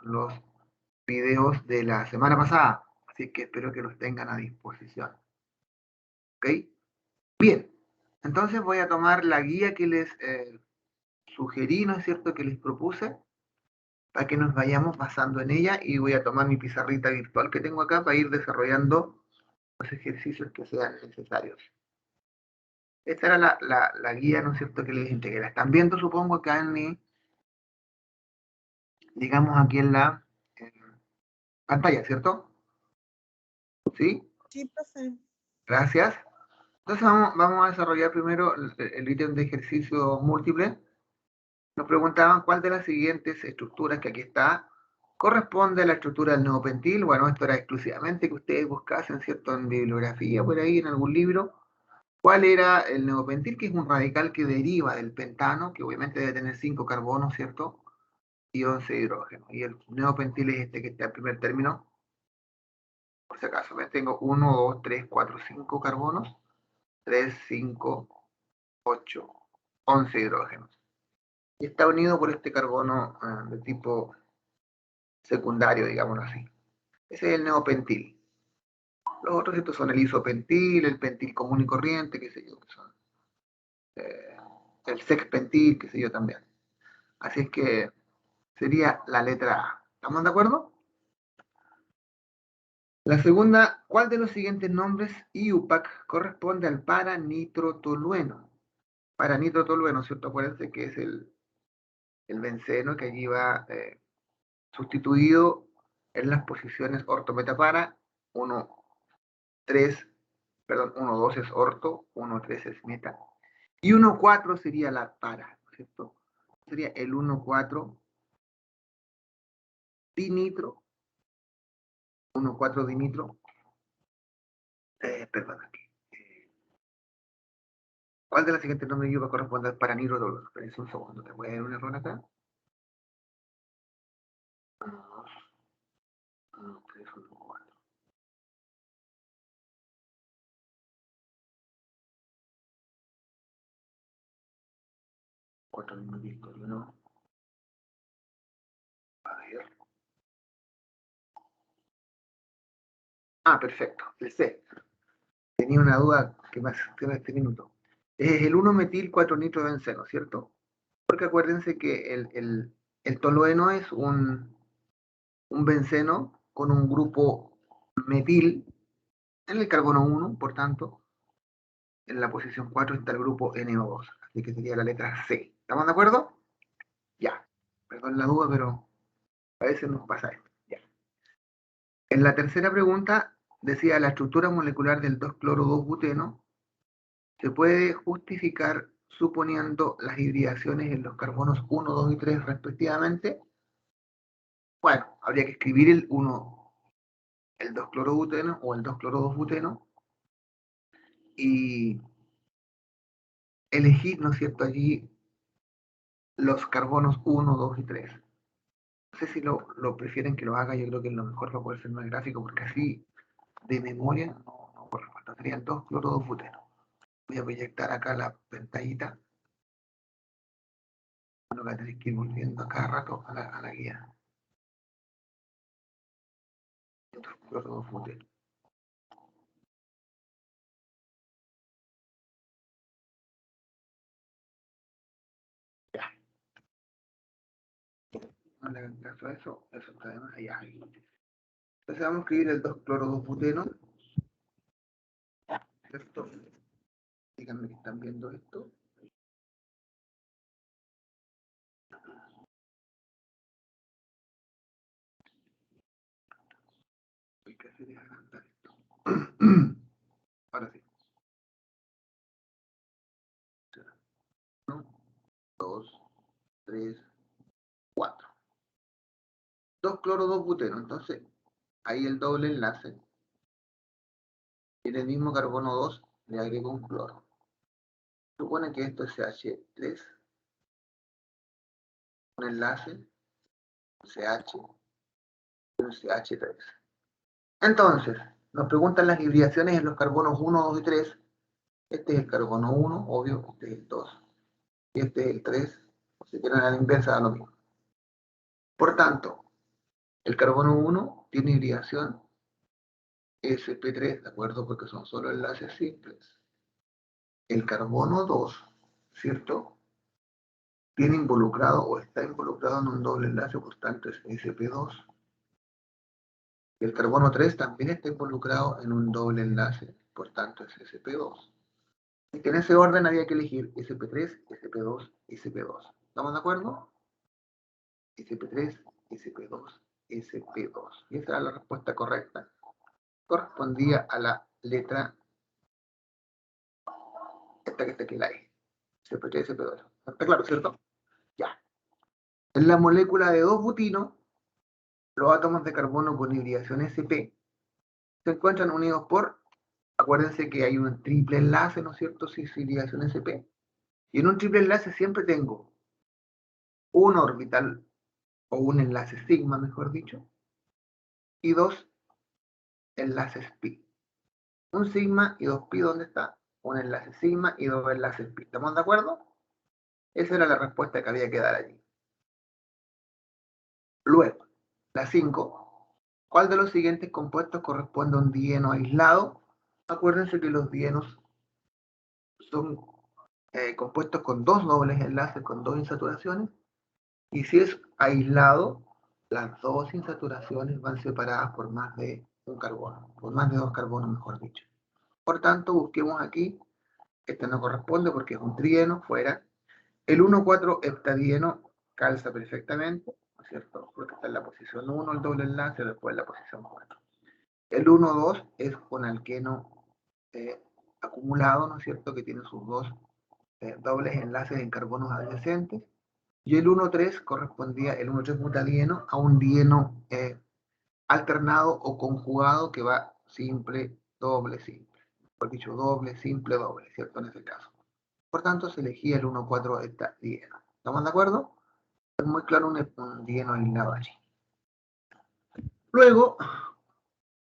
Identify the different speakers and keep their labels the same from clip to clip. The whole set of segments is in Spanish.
Speaker 1: los videos de la semana pasada, así que espero que los tengan a disposición. ¿Ok? Bien, entonces voy a tomar la guía que les sugerí, ¿no es cierto?, que les propuse, para que nos vayamos basando en ella, y voy a tomar mi pizarrita virtual que tengo acá para ir desarrollando los ejercicios que sean necesarios. Esta era la guía, ¿no es cierto?, que les integré. La están viendo, supongo, acá en mi, digamos, aquí en la pantalla, ¿cierto? ¿Sí?
Speaker 2: Sí, profe.
Speaker 1: Gracias. Entonces vamos a desarrollar primero el ítem de ejercicio múltiple. Nos preguntaban cuál de las siguientes estructuras que aquí está corresponde a la estructura del neopentil. Bueno, esto era exclusivamente que ustedes buscasen, ¿cierto?, en bibliografía, por ahí, en algún libro. ¿Cuál era el neopentil? Que es un radical que deriva del pentano, que obviamente debe tener 5 carbonos, ¿cierto?, y 11 hidrógenos. Y el neopentil es este que está en primer término. Por si acaso, tengo 1, 2, 3, 4, 5 carbonos, 3, 5, 8, 11 hidrógenos. Y está unido por este carbono de tipo secundario, digámoslo así. Ese es el neopentil. Los otros estos son el isopentil, el pentil común y corriente, qué sé yo, que son eh, el sexpentil, qué sé yo también. Así es que sería la letra A. ¿Estamos de acuerdo? La segunda, ¿cuál de los siguientes nombres IUPAC corresponde al paranitrotolueno? Paranitrotolueno, ¿cierto? Acuérdense que es el benceno que allí va sustituido en las posiciones orto-metapara. 1, 3, perdón, 1, 2 es orto, 1, 3 es meta. Y 1, 4 sería la para, ¿cierto? Sería el 1, 4 dinitro, 1, 4 dinitro, perdón, aquí. ¿Cuál de las siguientes nombres va a corresponder al paranitro? Espérense un segundo, te voy a dar un error acá. 1, 2, 1, 3, 1, 4. Cuatro minutitos, ¿no? A ver. Ah, perfecto, el C. Tenía una duda que me hace este minuto. Es el 1-metil 4-nitrobenceno, ¿cierto? Porque acuérdense que el tolueno es un benceno con un grupo metil en el carbono 1, por tanto, en la posición 4 está el grupo NO2, así que sería la letra C. ¿Estamos de acuerdo? Ya. Perdón la duda, pero a veces nos pasa esto. Ya. En la tercera pregunta decía la estructura molecular del 2-cloro-2-buteno se puede justificar suponiendo las hibridaciones en los carbonos 1, 2 y 3 respectivamente. Bueno, habría que escribir el 2-clorobuteno o el 2-cloro-2-buteno y elegir, ¿no es cierto?, allí los carbonos 1, 2 y 3. No sé si lo prefieren que lo haga, yo creo que lo mejor va a poder ser más gráfico, porque así de memoria no corresponde. Serían 2-cloro-2-buteno. Voy a proyectar acá la pantallita. Bueno, voy a tener que ir volviendo a cada rato a la guía. 2-cloro-2-buteno. Ya. No le hagan caso a eso está de más allá. Entonces vamos a escribir el 2-cloro-2-buteno. ¿Cierto? Díganme que están viendo esto. Hay que hacer es agrandar esto. Ahora sí. 1, 2, 3, 4. 2-cloro-2-buteno. Entonces, ahí el doble enlace. Y en el mismo carbono 2 le agrego un cloro. Supone que esto es CH3. Un enlace, un CH y un CH3. Entonces, nos preguntan las hibridaciones en los carbonos 1, 2 y 3. Este es el carbono 1, obvio, este es el 2. Y este es el 3. Si quieren a la inversa, da lo mismo. Por tanto, El carbono 1 tiene hibridación sp3, ¿de acuerdo? Porque son solo enlaces simples. El carbono 2, ¿cierto? Tiene involucrado o está involucrado en un doble enlace, por tanto es sp2. El carbono 3 también está involucrado en un doble enlace, por tanto es sp2. Y en ese orden había que elegir sp3, sp2, sp2. ¿Estamos de acuerdo? sp3, sp2, sp2. Y esa era la respuesta correcta. Correspondía a la letra esta que está aquí, la E. sp3, sp2. ¿Está claro, cierto? Ya. En la molécula de 2-butino, los átomos de carbono con hibridación sp se encuentran unidos por, acuérdense que hay un triple enlace, ¿no es cierto? Si es hibridación sp. Y en un triple enlace siempre tengo un orbital o un enlace sigma, mejor dicho, y dos enlaces pi. Un sigma y dos pi, ¿dónde está? Un enlace sigma y dos enlaces pi. ¿Estamos de acuerdo? Esa era la respuesta que había que dar allí. Luego, la 5. ¿Cuál de los siguientes compuestos corresponde a un dieno aislado? Acuérdense que los dienos son compuestos con dos dobles enlaces, con dos insaturaciones, y si es aislado, las dos insaturaciones van separadas por más de un carbono, por más de dos carbonos, mejor dicho. Por tanto, busquemos aquí, este no corresponde porque es un trieno, fuera. El 1,4-heptadieno calza perfectamente, ¿no es cierto? Porque está en la posición 1 el doble enlace, después en la posición 4. El 1,2 es un alqueno acumulado, ¿no es cierto? Que tiene sus dos dobles enlaces en carbonos adyacentes. Y el 1,3 correspondía, el 1,3 butadieno, a un dieno alternado o conjugado que va simple, doble, simple. Por dicho, doble, simple, doble, ¿cierto? En ese caso. Por tanto, se elegía el 1,4-heptadieno. ¿Estamos de acuerdo? Es muy claro un dieno aislado allí. Luego,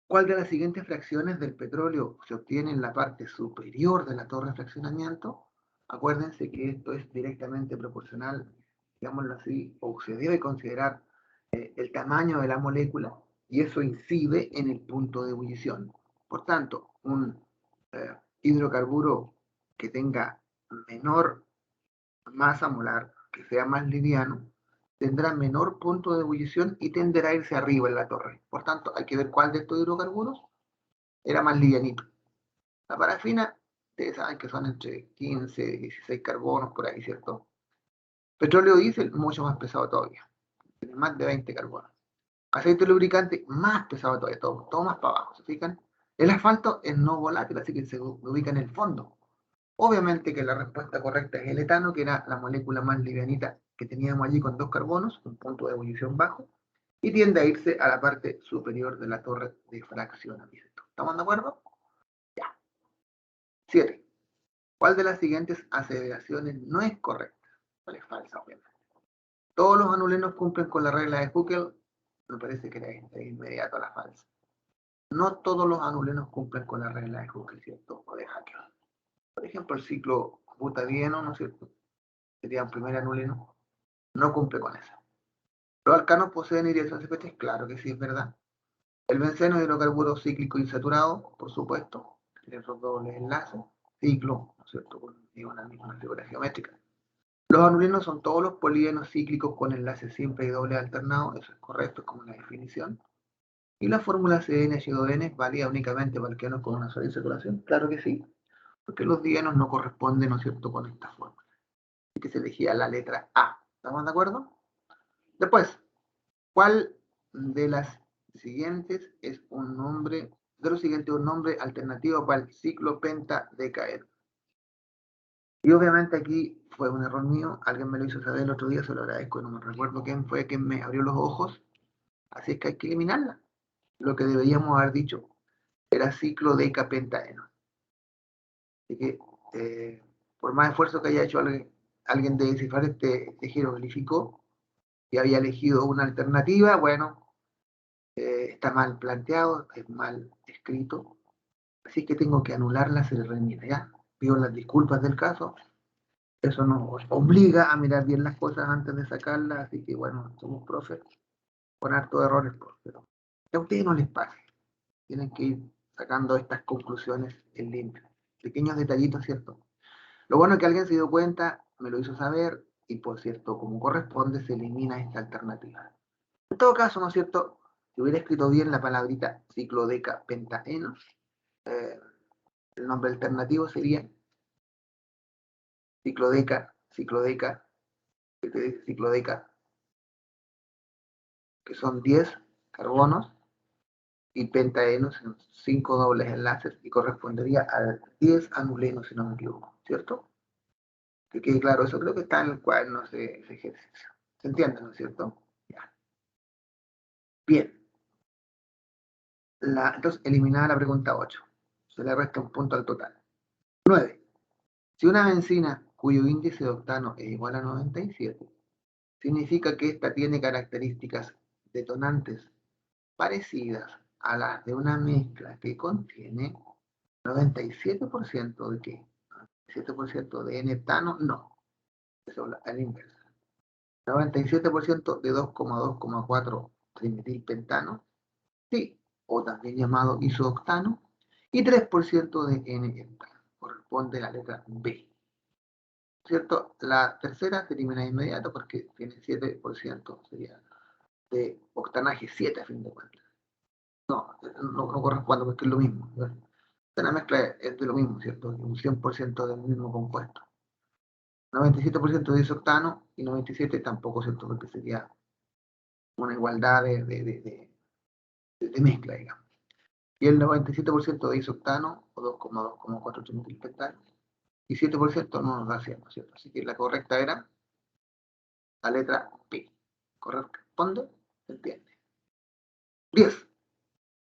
Speaker 1: ¿cuál de las siguientes fracciones del petróleo se obtiene en la parte superior de la torre de fraccionamiento? Acuérdense que esto es directamente proporcional, digámoslo así, o se debe considerar el tamaño de la molécula, y eso incide en el punto de ebullición. Por tanto, un hidrocarburo que tenga menor masa molar, que sea más liviano, tendrá menor punto de ebullición y tenderá a irse arriba en la torre. Por tanto, hay que ver cuál de estos hidrocarburos era más livianito. La parafina, ustedes saben que son entre 15 y 16 carbonos por ahí, ¿cierto? Petróleo diésel, mucho más pesado todavía. Tiene más de 20 carbonos. Aceite lubricante, más pesado todavía, todo más para abajo, ¿se fijan? El asfalto es no volátil, así que se ubica en el fondo. Obviamente que la respuesta correcta es el etano, que era la molécula más livianita que teníamos allí con dos carbonos, un punto de ebullición bajo, y tiende a irse a la parte superior de la torre de fraccionamiento. ¿Estamos de acuerdo? Ya. 7. ¿Cuál de las siguientes aseveraciones no es correcta? ¿Cuál es falsa, obviamente? Todos los anulenos cumplen con la regla de Huckel. Me parece que era de inmediato la falsa. No todos los anulenos cumplen con la regla de Huckel, ¿cierto? O de Haeckel. Por ejemplo, el ciclo butadieno, ¿no es cierto? Sería un primer anuleno. No cumple con eso. ¿Los alcanos poseen hidratación CP3? Claro que sí, es verdad. El benceno es hidrocarburo cíclico insaturado, por supuesto. Tiene esos dobles enlaces. Ciclo, ¿no es cierto? Con una misma figura geométrica. Los anulinos son todos los polígonos cíclicos con enlaces simple y doble alternado. Eso es correcto, es como una definición. ¿Y la fórmula CnH2n es válida únicamente para alquenos con una sola insaturación? Claro que sí, porque los dienos no corresponden, ¿no es cierto?, con esta fórmula. Así que se elegía la letra A. ¿Estamos de acuerdo? Después, ¿cuál de las siguientes es un nombre, de los siguientes un nombre alternativo para el ciclo pentadecaedro? Y obviamente aquí fue un error mío, alguien me lo hizo saber el otro día, se lo agradezco, no me recuerdo quién fue quien me abrió los ojos, así es que hay que eliminarla. Lo que deberíamos haber dicho era ciclo decapentaeno. Así que, por más esfuerzo que haya hecho alguien de descifrar este jeroglífico y había elegido una alternativa, bueno, está mal planteado, es mal escrito, así que tengo que anularla, se le remite, ¿ya? Pido las disculpas del caso, eso nos obliga a mirar bien las cosas antes de sacarlas, así que bueno, somos profes, con hartos errores, pero a ustedes no les pase. Tienen que ir sacando estas conclusiones en limpio. Pequeños detallitos, ¿cierto? Lo bueno es que alguien se dio cuenta, me lo hizo saber, y por cierto, como corresponde, se elimina esta alternativa. En todo caso, ¿no es cierto? Si hubiera escrito bien la palabrita ciclodecapentaeno, el nombre alternativo sería ciclodeca, que son 10 carbonos, y pentaeno son 5 dobles enlaces, y correspondería a 10 anulenos, si no me equivoco, ¿cierto? Que quede claro, eso creo que está en el cuaderno ese ejercicio. ¿Se entiende, no es cierto? Ya. Bien. Entonces, eliminada la pregunta 8. Se le resta un punto al total. 9. Si una benzina cuyo índice de octano es igual a 97, significa que ésta tiene características detonantes parecidas a las de una mezcla que contiene 97% de qué? 97% de N-heptano, no. Eso es al inverso. 97% de 2,2,4 trimetilpentano, sí, o también llamado isooctano, y 3% de N-heptano. Corresponde a la letra B. ¿Cierto? La tercera se elimina de inmediato porque tiene 7%, sería de octanaje 7 a fin de cuentas. No corresponde porque es lo mismo. La mezcla es de lo mismo, ¿cierto? Un 100% del mismo compuesto. 97% de isoctano y 97 tampoco, ¿cierto? Porque sería una igualdad de mezcla, digamos. Y el 97% de isoctano, o 2,2,4 trimetilpentano, y 7% no nos da 100, ¿no es cierto? Así que la correcta era la letra P. ¿Corresponde? ¿Se entiende? 10.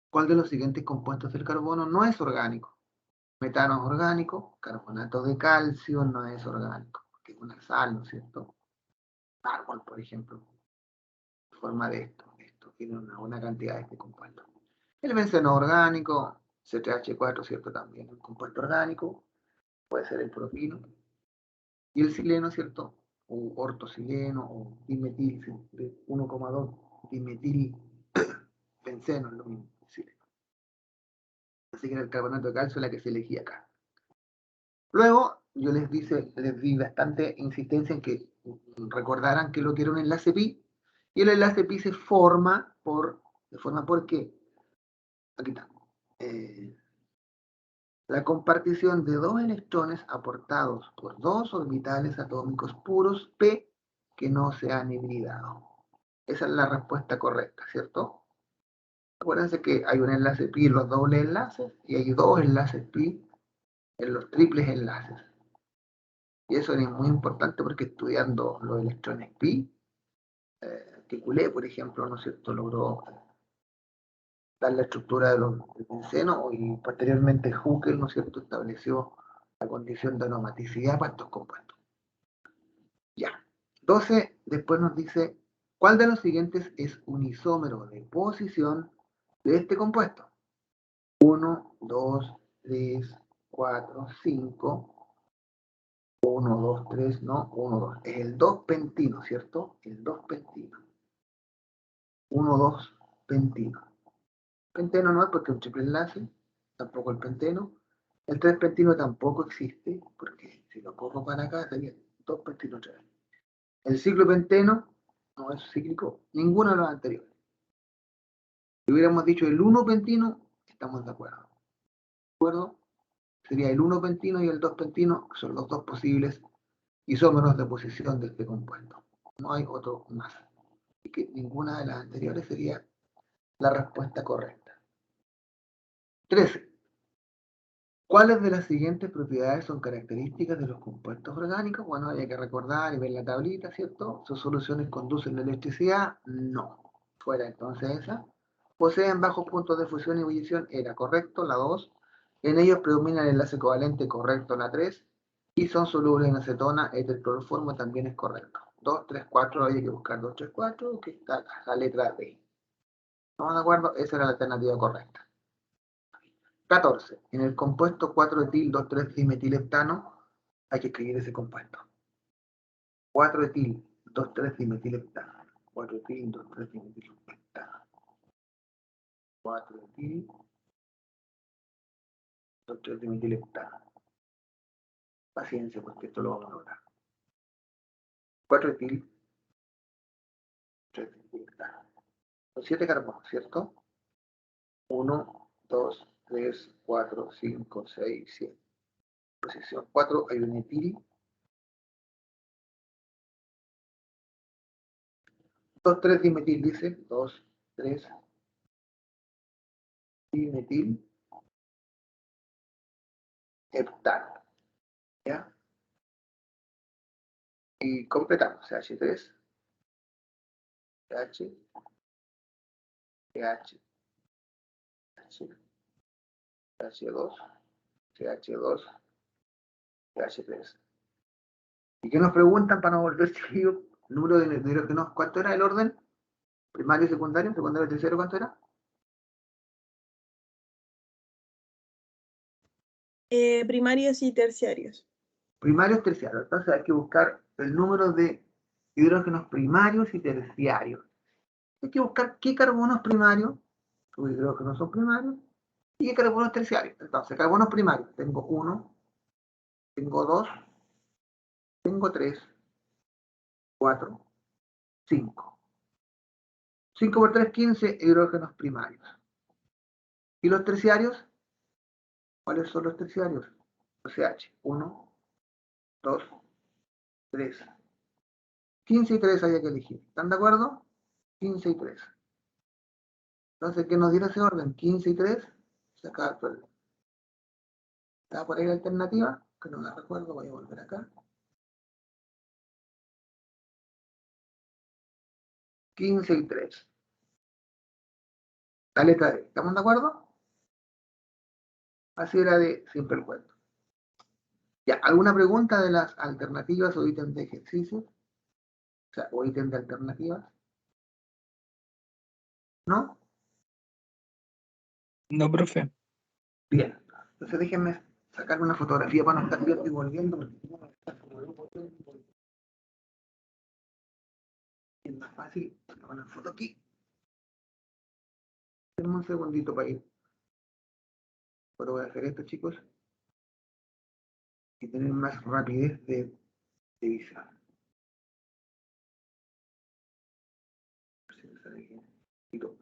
Speaker 1: ¿Cuál de los siguientes compuestos del carbono no es orgánico? Metano es orgánico, carbonato de calcio no es orgánico, porque es una sal, ¿no es cierto? Mármol, por ejemplo, forma de esto tiene una buena cantidad de este compuesto. El benceno orgánico, CTH4, ¿cierto? También es un compuesto orgánico, puede ser el propino. Y el sileno, ¿cierto? O ortosileno, o dimetil, 1,2 dimetil benceno, es lo mismo, sileno. Así que era el carbonato de calcio la que se elegía acá. Luego, yo les di bastante insistencia en que recordaran que lo que era un enlace pi, y el enlace pi se forma por qué. Aquí está. La compartición de dos electrones aportados por dos orbitales atómicos puros P que no se han hibridado. Esa es la respuesta correcta, ¿cierto? Acuérdense que hay un enlace pi en los dobles enlaces y hay dos enlaces pi en los triples enlaces. Y eso es muy importante porque estudiando los electrones pi, Kekulé, por ejemplo, ¿no es cierto?, logró dar la estructura del benceno, y posteriormente Huckel, ¿no es cierto?, estableció la condición de aromaticidad para estos compuestos. Ya. 12, después nos dice, ¿cuál de los siguientes es un isómero de posición de este compuesto? 1, 2, 3, 4, 5, 1, 2, 3, no, 1, 2. Es el 2-pentino, ¿cierto? El 2-pentino. 1, 2, pentino. Penteno no es porque es un triple enlace, tampoco el penteno. El 3-pentino tampoco existe, porque si lo corro para acá sería 2-pentino 3. El ciclopenteno no es cíclico, ninguno de los anteriores. Si hubiéramos dicho el 1-pentino, estamos de acuerdo. ¿De acuerdo? Sería el 1-pentino y el 2-pentino, son los dos posibles isómeros de posición de este compuesto. No hay otro más. Así que ninguna de las anteriores sería la respuesta correcta. 13. ¿Cuáles de las siguientes propiedades son características de los compuestos orgánicos? Bueno, hay que recordar y ver la tablita, ¿cierto? ¿Sus soluciones conducen la electricidad? No. Fuera entonces esa. Poseen bajos puntos de fusión y ebullición, era correcto, la 2. En ellos predomina el enlace covalente, correcto, la 3. Y son solubles en acetona, cloroformo, también es correcto. 2, 3, 4, hay que buscar 2, 3, 4, que está la letra D. ¿Estamos de acuerdo? Esa era la alternativa correcta. 14. En el compuesto 4-etil 2,3-dimetilheptano hay que escribir ese compuesto. 4-etil 2,3-dimetilheptano. 4-etil 2,3-dimetilheptano. 4 etil, 3 dimetilheptano. Paciencia, porque esto lo vamos a lograr. 4 etil, 3 dimetilheptano. Son 7 carbonos, ¿cierto? 1, 2, 3, 4, 5, 6, 7. Posición 4 hay un etil. 2, 3 dimetil, dice. 2, 3 dimetil heptano. ¿Ya? Y completamos. CH3, CH, CH, CH2, CH2, CH3. ¿Y qué nos preguntan para no volver seguido? Número de hidrógenos. ¿Cuánto era el orden? Primario, secundario, tercero, ¿cuánto era?
Speaker 2: Primarios y terciarios.
Speaker 1: Primarios, terciarios. Entonces hay que buscar el número de hidrógenos primarios y terciarios. Hay que buscar qué carbonos primarios, sus hidrógenos son primarios, y qué carbonos terciarios. Entonces, carbonos primarios, tengo 1, tengo 2, tengo 3, 4, 5. 5 por 3, 15 hidrógenos primarios. ¿Y los terciarios? ¿Cuáles son los terciarios? Los CH. 1, 2, 3. 15 y 3 había que elegir. ¿Están de acuerdo? 15 y 3. Entonces, ¿qué nos diera ese orden? 15 y 3. Se acaba el problema. ¿Está por ahí la alternativa? Que no la recuerdo, voy a volver acá. 15 y 3. La letra D. ¿Estamos de acuerdo? Así era de siempre el cuento. Ya, ¿alguna pregunta de las alternativas o ítems de ejercicio? O sea, o ítems de alternativas. ¿No?
Speaker 3: No, profe.
Speaker 1: Bien. Entonces déjenme sacar una fotografía para no estar viendo y volviendo. Porque es más fácil sacar una foto aquí. Denme un segundito para ir. Pero voy a hacer esto, chicos. Y tener más rapidez de visión. Y todo.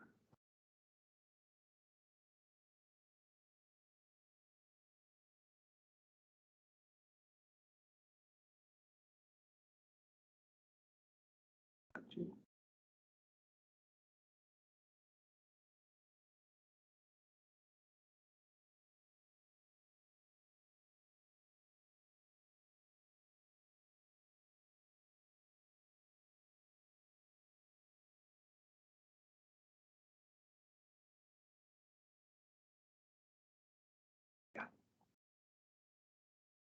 Speaker 1: Ya.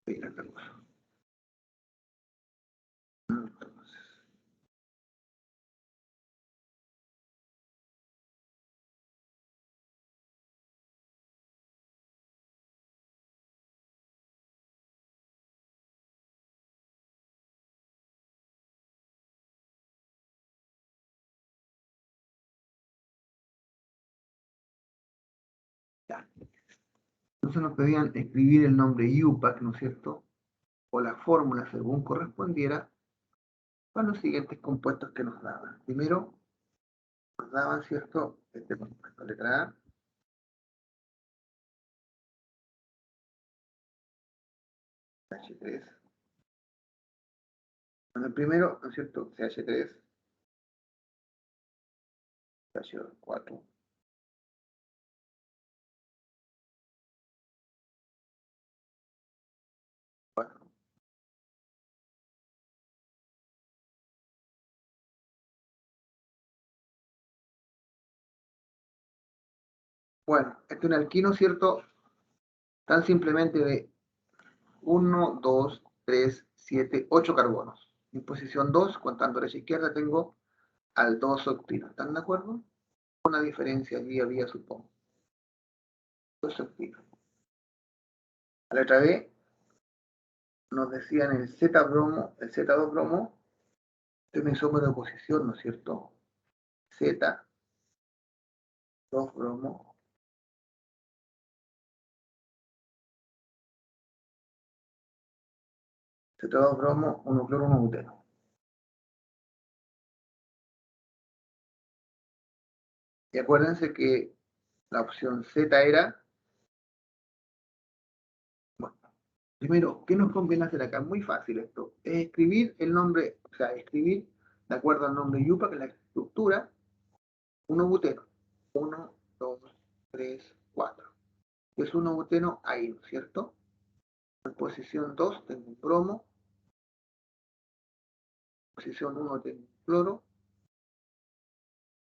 Speaker 1: Sí, la cosa. Entonces. Ya. Entonces nos pedían escribir el nombre UPAC, ¿no es cierto? O la fórmula según correspondiera para los siguientes compuestos que nos daban. Primero, nos daban, ¿cierto? Este compuesto, letra A. CH3. Bueno, el primero, ¿no es cierto? CH3, CH4, 4. Bueno, este es un alquino, ¿cierto? Tan simplemente de 1, 2, 3, 7, 8 carbonos. En posición 2, contando derecha e izquierda, tengo al 2 octino. ¿Están de acuerdo? Una diferencia allí había, supongo. 2 octino. La letra B nos decían el Z-bromo, el Z2-bromo, este es mi isómero de oposición, ¿no es cierto? Z, 2 bromo, Z2 bromo, 1 cloro, 1 buteno. Y acuérdense que la opción Z era, bueno, primero, ¿qué nos conviene hacer acá? Muy fácil esto. Es escribir el nombre, o sea, escribir de acuerdo al nombre yupa, que es la estructura, 1 buteno. 1, 2, 3, 4. Es 1 buteno ahí, ¿no es cierto? En posición 2 tengo un bromo. En posición 1 tengo un cloro.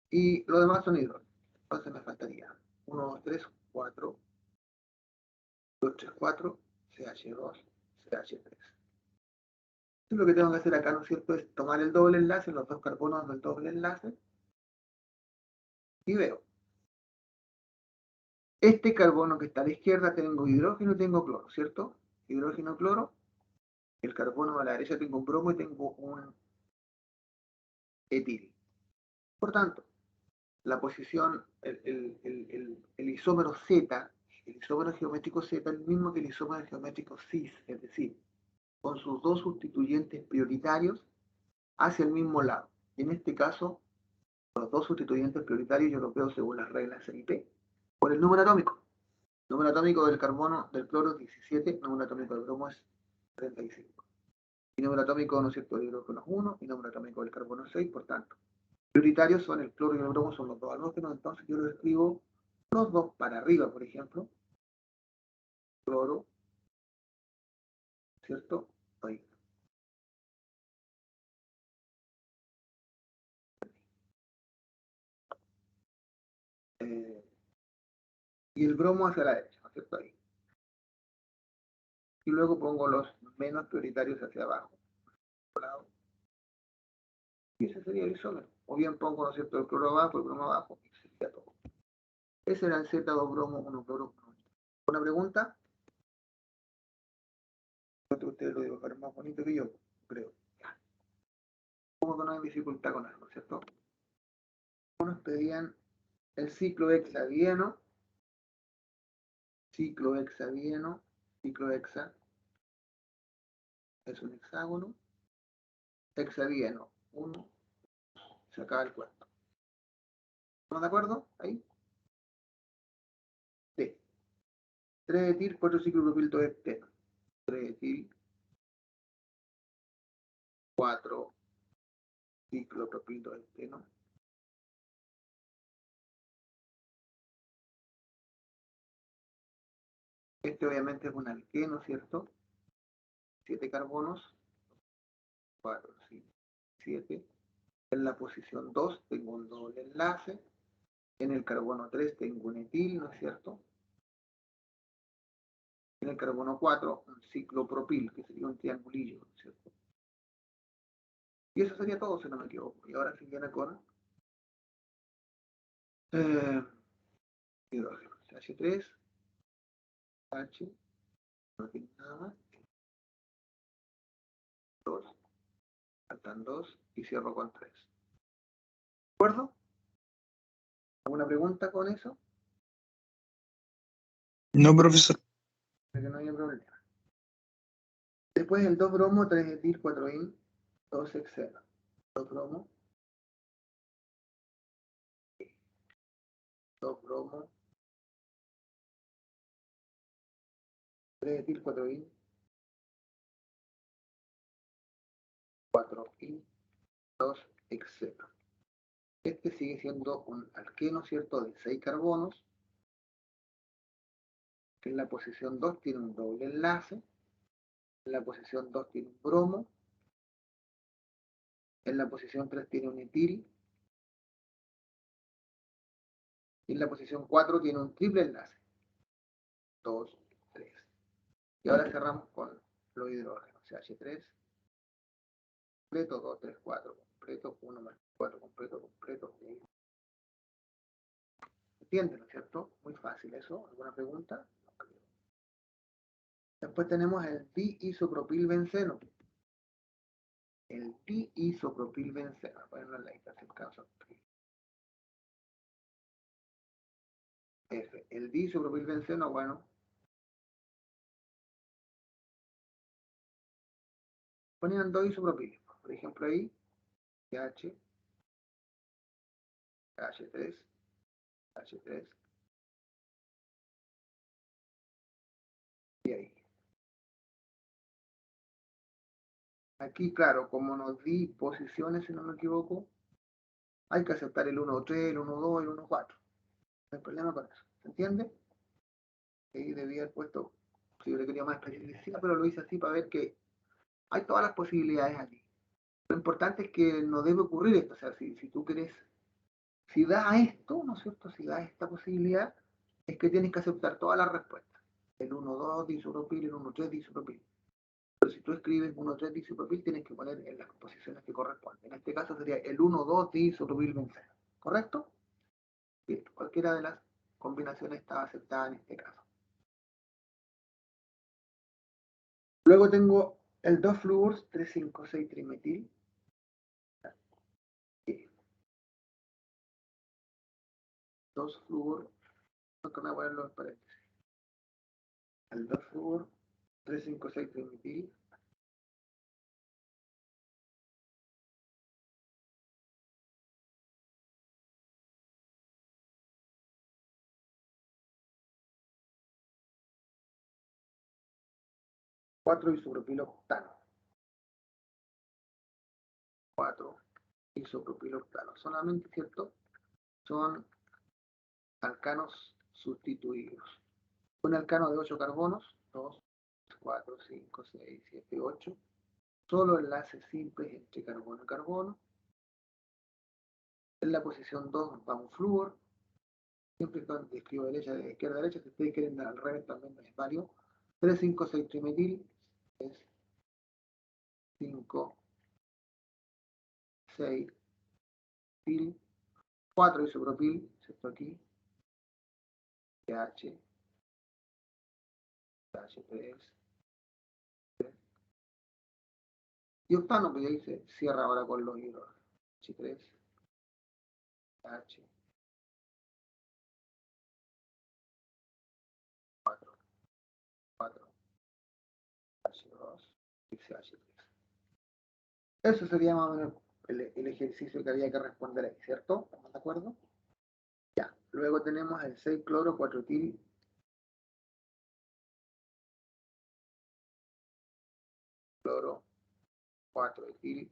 Speaker 1: Y lo demás son hidrógenos. Entonces me faltaría 1, 2, 3, 4, 2, 3, 4, CH2, CH3. Lo que tengo que hacer acá, ¿no es cierto?, es tomar el doble enlace, los dos carbonos del doble enlace, y veo. Este carbono que está a la izquierda tengo hidrógeno y tengo cloro, ¿cierto? Hidrógeno, cloro. El carbono a la derecha tengo un bromo y tengo un etil. Por tanto, la posición, el isómero Z, el isómero geométrico Z, es el mismo que el isómero geométrico cis, es decir, con sus dos sustituyentes prioritarios hacia el mismo lado. Y en este caso, los dos sustituyentes prioritarios yo los veo según las reglas CIP, por el número atómico. El número atómico del carbono, del cloro es 17, el número atómico del bromo es 35. Y número atómico, ¿no es cierto?, del hidrógeno es 1 y número atómico del carbono es 6, por tanto. Prioritarios son el cloro y el bromo, son los dos halógenos, entonces yo lo escribo los dos para arriba, por ejemplo. Cloro, ¿cierto? Ahí. Y el bromo hacia la derecha, ¿no es cierto? Ahí. Y luego pongo los menos prioritarios hacia abajo. Y ese sería el isómero. O bien pongo, ¿no es cierto?, el cloro abajo, el bromo abajo, y sería todo. Ese era el Z2 bromo, 1 cloro, 1. ¿Una pregunta? Ustedes lo dibujaron más bonito que yo, creo. Supongo que no hay dificultad con algo, ¿cierto? Nos pedían el ciclo hexadieno, ciclo hexadieno, ciclo hexa, es un hexágono, hexadieno, 1, se acaba el cuarto. ¿Estamos de acuerdo? Ahí. D. 3 etil, 4 ciclopropil 2 hepteno. 3 etil, 4 ciclopropil 2 hepteno. Este obviamente es un alqueno, ¿cierto? 7 carbonos, 4, 5, 7. En la posición 2 tengo un doble enlace. En el carbono 3 tengo un etil, ¿no es cierto? En el carbono 4, un ciclopropil, que sería un triangulillo, ¿no es cierto? Y eso sería todo, si no me equivoco. Y ahora se viene con hidrógeno. H3, H, no tiene nada más. 2, faltan 2 y cierro con 3. ¿De acuerdo? ¿Alguna pregunta con eso?
Speaker 3: No, profesor.
Speaker 1: Que no haya problema. Después el 2 bromo, 3 etil, 4 in, 2 hexeno. 2 bromo, 2 bromo, 3 etil, 4 in, 4 in, 2 hexeno. Este sigue siendo un alqueno, ¿cierto?, de 6 carbonos. En la posición 2 tiene un doble enlace. En la posición 2 tiene un bromo. En la posición 3 tiene un etil. Y en la posición 4 tiene un triple enlace. 2, 3. Y ahora cerramos con los hidrógenos. CH3, completo, 2, 3, 4, completo, 1 más 4, completo, completo. ¿Entienden, no es cierto? Muy fácil eso. ¿Alguna pregunta? Después tenemos el diisopropilbenceno. El diisopropilbenceno. Voy a ponerlo en la intercepción. F. El diisopropilbenceno, bueno, ponían dos isopropiles. Por ejemplo, ahí, H, H3, H3, y ahí. Aquí, claro, como nos di posiciones, si no me equivoco, hay que aceptar el 1,3, el 1,2, el 1,4. No hay problema con eso. ¿Se entiende? Ahí debía haber puesto, si yo le quería más especificidad, pero lo hice así para ver que hay todas las posibilidades aquí. Lo importante es que no debe ocurrir esto. O sea, si tú quieres, si da esto, ¿no es cierto? Si da esta posibilidad, es que tienes que aceptar todas las respuestas. El 1,2 disopropil, el 1,3 disopropil. Pero si tú escribes 1,3 disopropil, tienes que poner en las posiciones que corresponden. En este caso sería el 1,2 disopropil benceno. ¿Correcto? Bien, cualquiera de las combinaciones está aceptada en este caso. Luego tengo el 2-fluors 3,5,6-trimetil. 2-fluor, no que me voy a poner los paréntesis. El 2-fluor 3,5,6-trimetil. 4-isopropiloctano. 4-isopropiloctano. Solamente, ¿cierto? Son alcanos sustituidos. Un alcano de 8 carbonos, 2, 4, 5, 6, 7, 8. Solo enlaces simples entre carbono y carbono. En la posición 2 va un flúor. Siempre cuando escribo de izquierda a derecha, si ustedes quieren al revés también es válido. 3,5,6-trimetil es 5, 6, til, 4 isopropil, ¿cierto? Aquí, H, H3, y octano, pues ahí se cierra ahora con los hidrógenos. H3, H, 4, 4, H2, XH3. Eso sería más o menos el ejercicio que había que responder ahí, ¿cierto? ¿Estamos de acuerdo? Ya. Luego tenemos el 6-cloro 4-til, cloro 4-etil,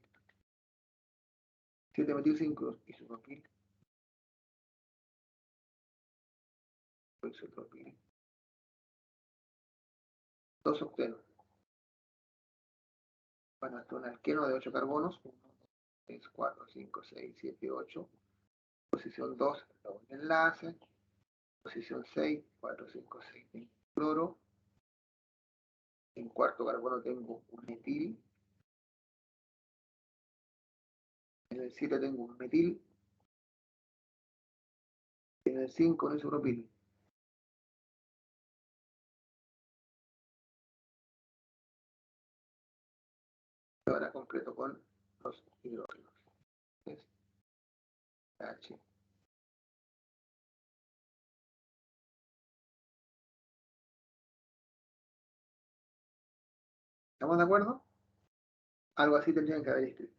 Speaker 1: 7-metil 5 isopropil, isopropil, 2-octeno. Bueno, esto es un alqueno de 8 carbonos, 1, 2, 3, 4, 5, 6, 7, 8. Posición 2, doble enlace. Posición 6, 4, 5, 6, cloro. En cuarto carbono tengo un metil. En el 7 tengo un metil. En el 5 un isopropil. Ahora completo con los hidrógenos. Es H. ¿Estamos de acuerdo? Algo así tendrían que haber escrito.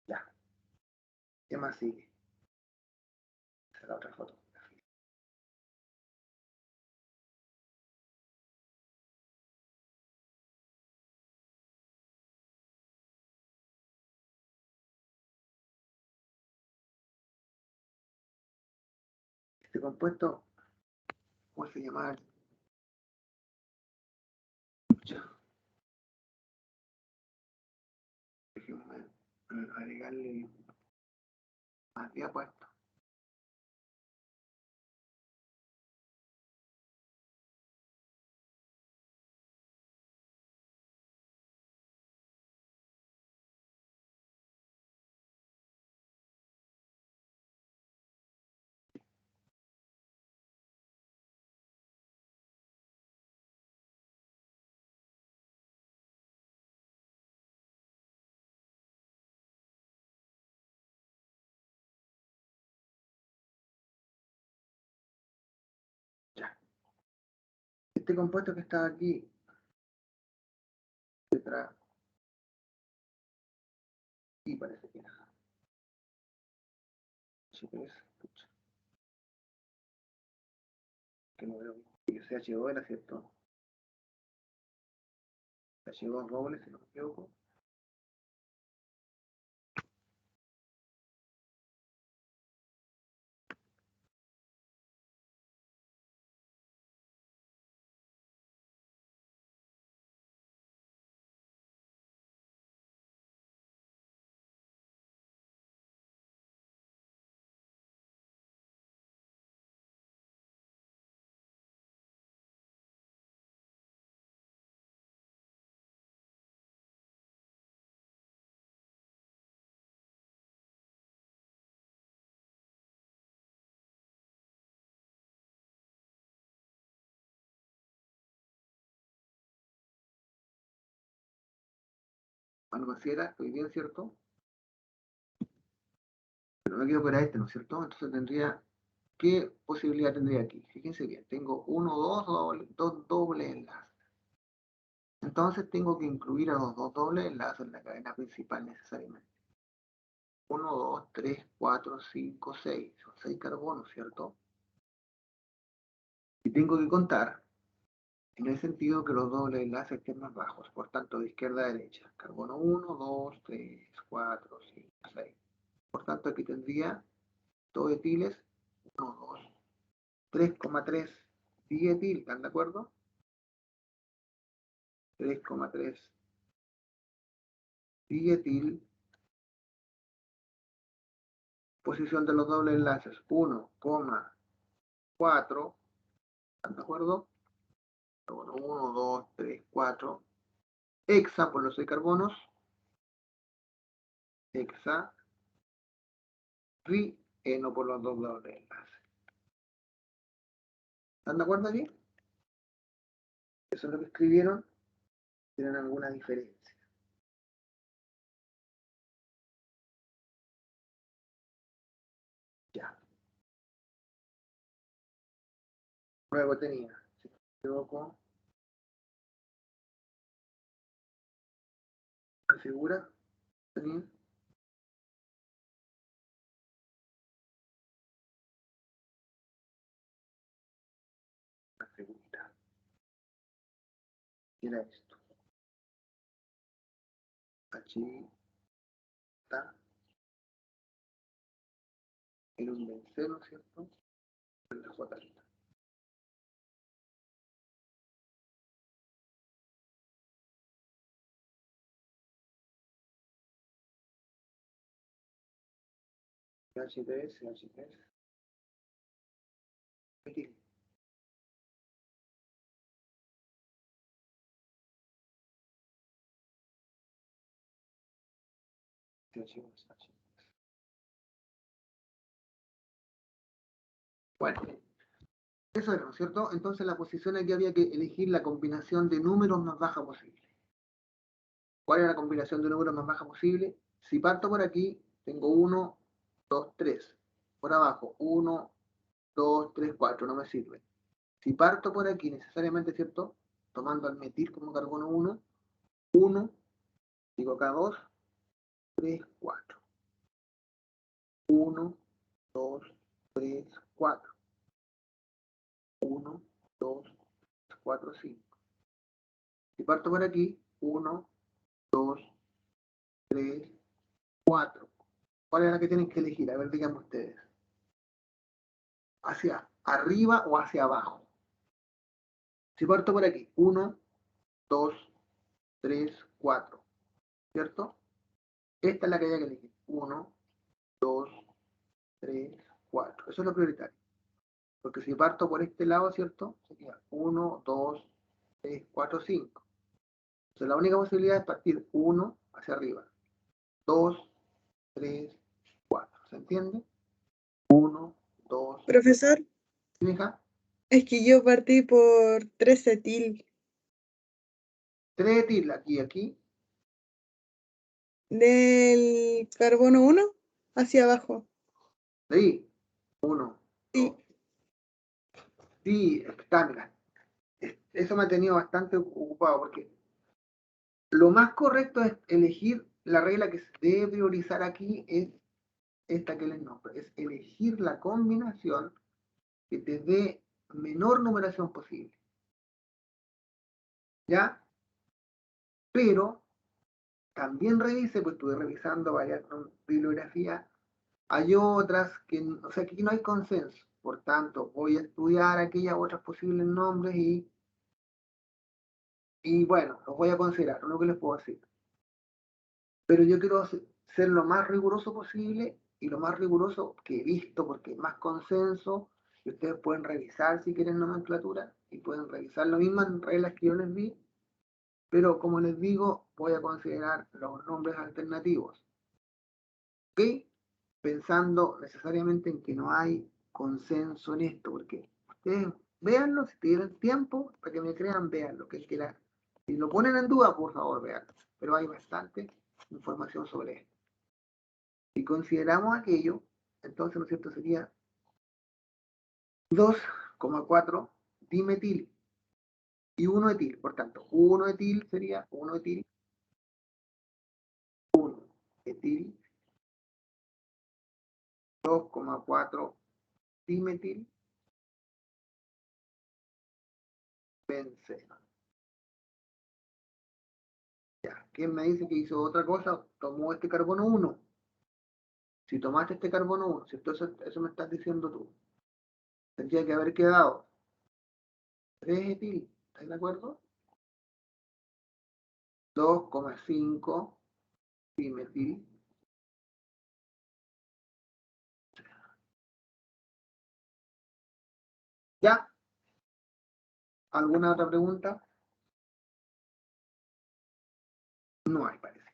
Speaker 1: Ya. ¿Qué más sigue? Esa es la otra foto. Este compuesto, ¿cómo se llama? Déjenme agregarle más diapuestos. este compuesto que está aquí detrás, y parece que nada. Pucha, que no veo que CH2 era cierto. CH2 doble, si no me equivoco. Algo así era, estoy bien, ¿cierto? Pero me quedo por este, ¿no es cierto? Entonces tendría, ¿qué posibilidad tendría aquí? Fíjense bien, tengo dos dobles enlaces. Entonces tengo que incluir a los dos dobles enlaces en la cadena principal necesariamente. 1, 2, 3, 4, 5, 6. Son 6 carbonos, ¿cierto? Y tengo que contar en el sentido que los dobles enlaces estén más bajos, por tanto, de izquierda a derecha. Carbono 1, 2, 3, 4, 5, 6. Por tanto, aquí tendría dos etiles, 1, 2, 3,3 dietil, ¿están de acuerdo? 3,3 dietil. Posición de los dobles enlaces, 1,4, ¿están de acuerdo? Carbono 1, 2, 3, 4. Hexa por los 6 carbonos. Hexa. Rieno por los dos dobles enlaces. ¿Están de acuerdo aquí? Eso es lo que escribieron. ¿Tienen alguna diferencia? Ya. Luego tenía, si no me equivoco, una figura. Tenía una figurita. Y era esto. Aquí está en un benceno, ¿cierto? En la J. CH3, CH3. Aquí. CH2, CH3. Bueno, eso era, ¿no es cierto? Entonces la posición aquí había que elegir la combinación de números más baja posible. ¿Cuál es la combinación de números más baja posible? Si parto por aquí, tengo 1, 2, 3. Por abajo, 1, 2, 3, 4, no me sirve. Si parto por aquí, necesariamente, ¿cierto? Tomando al metil como carbono 1, 1, digo acá 2, 3, 4. 1, 2, 3, 4. 1, 2, 4, 5. Si parto por aquí, 1, 2, 3, 4. ¿Cuál es la que tienen que elegir? A ver, díganme ustedes. ¿Hacia arriba o hacia abajo? Si parto por aquí, 1, 2, 3, 4. ¿Cierto? Esta es la que hay que elegir. 1, 2, 3, 4. Eso es lo prioritario. Porque si parto por este lado, ¿cierto? Sería 1, 2, 3, 4, 5. Entonces la única posibilidad es partir 1 hacia arriba. 2, 3, 4. ¿Se entiende? 1, 2.
Speaker 2: Profesor,
Speaker 1: ¿Sí, hija?
Speaker 2: es que yo partí por 3 etil.
Speaker 1: 3 etil aquí, aquí.
Speaker 2: Del carbono 1 hacia abajo.
Speaker 1: De ahí. 1, 2.
Speaker 2: Sí.
Speaker 1: Sí, está, mira. eso me ha tenido bastante ocupado, porque lo más correcto es elegir la regla que se debe priorizar aquí, es esta que les nombro, es elegir la combinación que te dé menor numeración posible. ¿Ya? Pero también revise, pues estuve revisando varias bibliografías, hay otras que, o sea, aquí no hay consenso, por tanto, voy a estudiar aquellas otras posibles nombres y bueno, los voy a considerar, lo que les puedo decir. Pero yo quiero ser lo más riguroso posible y lo más riguroso que he visto, porque es más consenso, y ustedes pueden revisar si quieren nomenclatura, y pueden revisar las mismas reglas que yo les di, pero como les digo, voy a considerar los nombres alternativos. ¿Ok? Pensando necesariamente en que no hay consenso en esto, porque ustedes véanlo, si tienen tiempo, para que me crean, véanlo, que quiera. Si lo ponen en duda, por favor, véanlo. Pero hay bastante información sobre esto. Si consideramos aquello, entonces, ¿no es cierto?, sería 2,4 dimetil y 1 etil. Por tanto, 1 etil sería 1 etil, 1 etil, 2,4 dimetil, benceno. Ya, ¿quién me dice que hizo otra cosa? Tomó este carbono 1. Si tomaste este carbono 1, si entonces eso me estás diciendo tú, tendría que haber quedado 3 etil, ¿estás de acuerdo? 2,5 dimetil. ¿Ya? ¿Alguna otra pregunta? No hay, parece.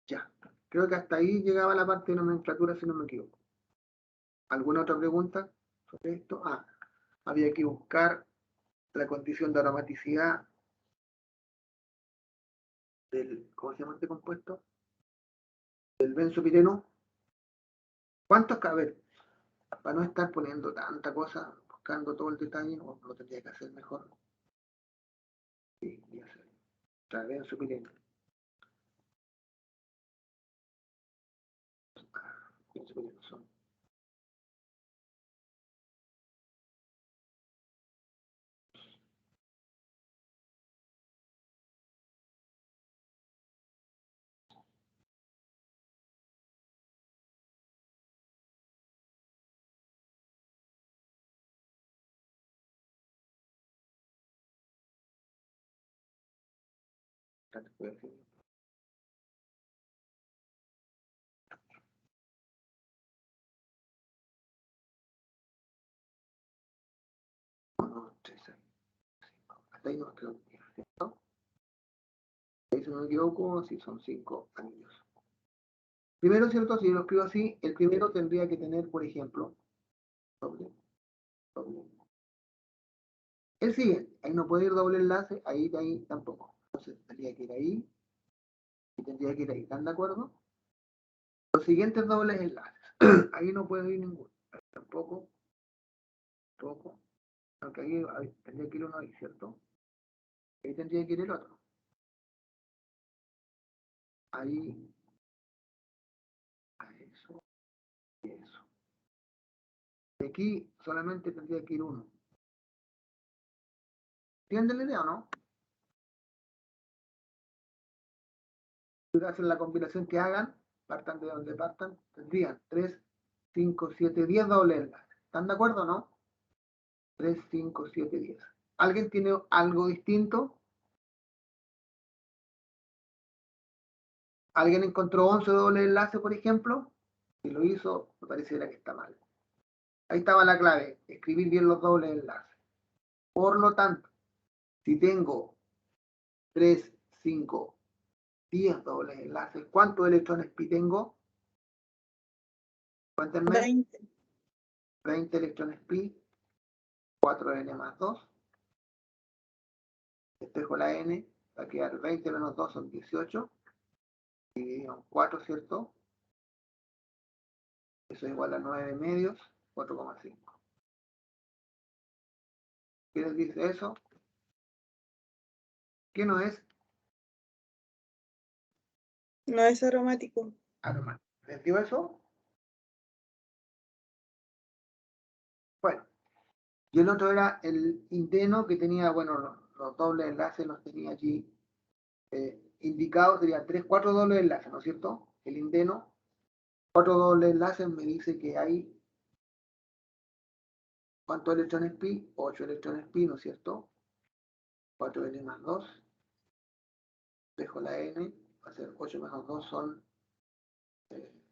Speaker 1: Ya. Creo que hasta ahí llegaba la parte de nomenclatura, si no me equivoco. ¿Alguna otra pregunta sobre esto? Ah, había que buscar la condición de aromaticidad del, ¿cómo se llama este compuesto? Del benzopireno. ¿Cuántos cabe? Para no estar poniendo tanta cosa, buscando todo el detalle, no, lo tendría que hacer mejor. Sí, ya sé. Trae benzopireno. Benzopireno son. Uno, tres, hasta ahí no creo, ¿cierto? Ahí, si no me equivoco, sí son 5 anillos. Primero, ¿cierto? Si yo lo escribo así, el primero tendría que tener, por ejemplo, doble, doble. El siguiente, ahí no puede ir doble enlace, ahí tampoco. Entonces tendría que ir ahí y tendría que ir ahí. ¿Están de acuerdo? Los siguientes dobles enlaces. Ahí no puede ir ninguno. Tampoco, tampoco. Aunque ahí tendría que ir uno ahí, ¿cierto? Ahí tendría que ir el otro. Ahí, a eso y eso. De aquí solamente tendría que ir uno. ¿Entienden la idea o no? Si hacen la combinación que hagan, partan de donde partan, tendrían 3, 5, 7, 10 dobles enlaces. ¿Están de acuerdo o no? 3, 5, 7, 10. ¿Alguien tiene algo distinto? ¿Alguien encontró 11 dobles enlaces, por ejemplo? Si lo hizo, me pareciera que está mal. Ahí estaba la clave, escribir bien los dobles enlaces. Por lo tanto, si tengo 3, 5, 10 dobles enlaces, ¿cuántos electrones pi tengo? Cuéntenme.
Speaker 2: 20.
Speaker 1: 20 electrones pi, 4n más 2. Despejo la n, va a quedar 20 menos 2 son 18. Dividido en 4, ¿cierto? Eso es igual a 9 medios, 4,5. ¿Qué les dice eso? ¿Qué no es?
Speaker 2: No es aromático.
Speaker 1: Aromático. ¿Les dio eso? Bueno, y el otro era el indeno que tenía, bueno, los dobles enlaces los tenía allí indicados, sería 3, 4 dobles enlaces, ¿no es cierto? El indeno, 4 dobles enlaces me dice que hay, ¿cuántos electrones pi? 8 electrones pi, ¿no es cierto? 4n más 2, dejo la n, va a ser 8 menos 2 son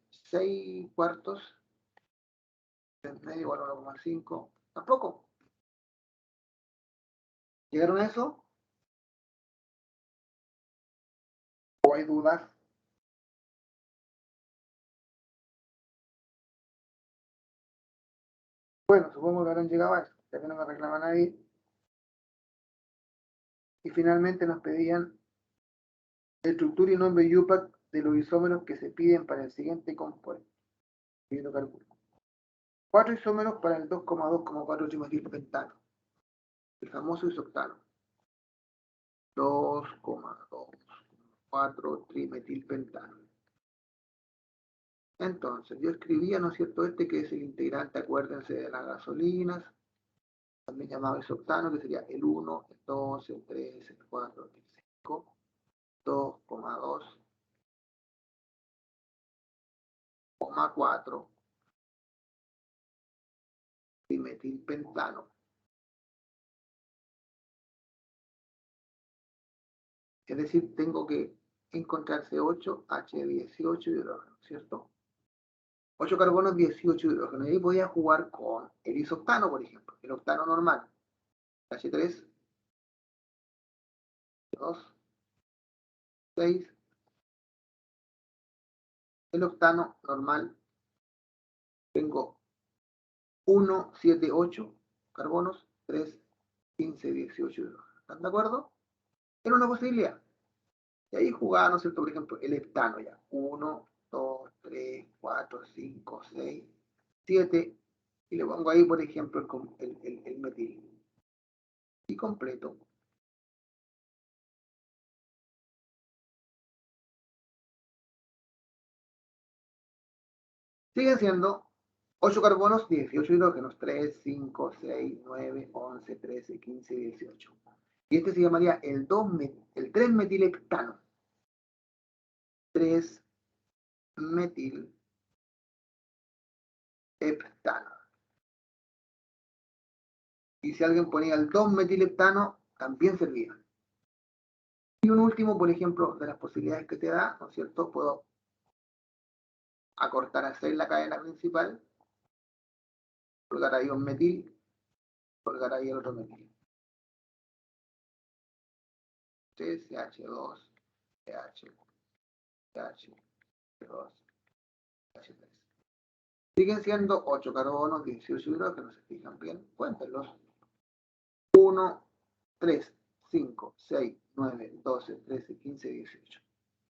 Speaker 1: 6 cuartos, 3 medio igual a 1,5, tampoco. ¿Llegaron a eso? ¿O hay dudas? Bueno, supongo que habrán llegado a eso, ya que no me reclama nadie. Y finalmente nos pedían estructura y nombre UPAC de los isómeros que se piden para el siguiente compuesto. Y lo calculo. 4 isómeros para el 2,2,4 trimetilpentano, el famoso isoctano. 2,2,4 trimetilpentano. Entonces, yo escribía, ¿no es cierto?, este que es el integrante, acuérdense, de las gasolinas, también llamado isoctano, que sería el 1, el 2, el 3, el 4, el 5, 2,2,4 trimetilpentano. Es decir, tengo que encontrarse 8H18 hidrógeno, ¿cierto? 8 carbonos, 18 hidrógenos. Y ahí podía jugar con el isoctano, por ejemplo, el octano normal. H3, 2, 6. El octano normal, tengo 1, 7, 8 carbonos, 3, 15, 18 hidrógenos. ¿Están de acuerdo? Era una posibilidad. Y ahí jugaba, ¿no es cierto? Por ejemplo, el heptano ya. 1, 2, 3, 4, 5, 6, 7. Y le pongo ahí, por ejemplo, el metil. Y completo. Siguen siendo 8 carbonos, 18 hidrógenos. 3, 5, 6, 9, 11, 13, 15, 18. Y este se llamaría el 3-metilheptano. 3-metilheptano. Y si alguien ponía el 2-metilheptano, también servía. Y un último, por ejemplo, de las posibilidades que te da, ¿no es cierto? Puedo acortar a 6 la cadena principal, colgar ahí un metil, colgar ahí el otro metil. CH2, CH, CH2, CH3. Siguen siendo 8 carbonos, 18 hidrógenos, se fijan bien, cuéntenlos. 1, 3, 5, 6, 9, 12, 13, 15, 18.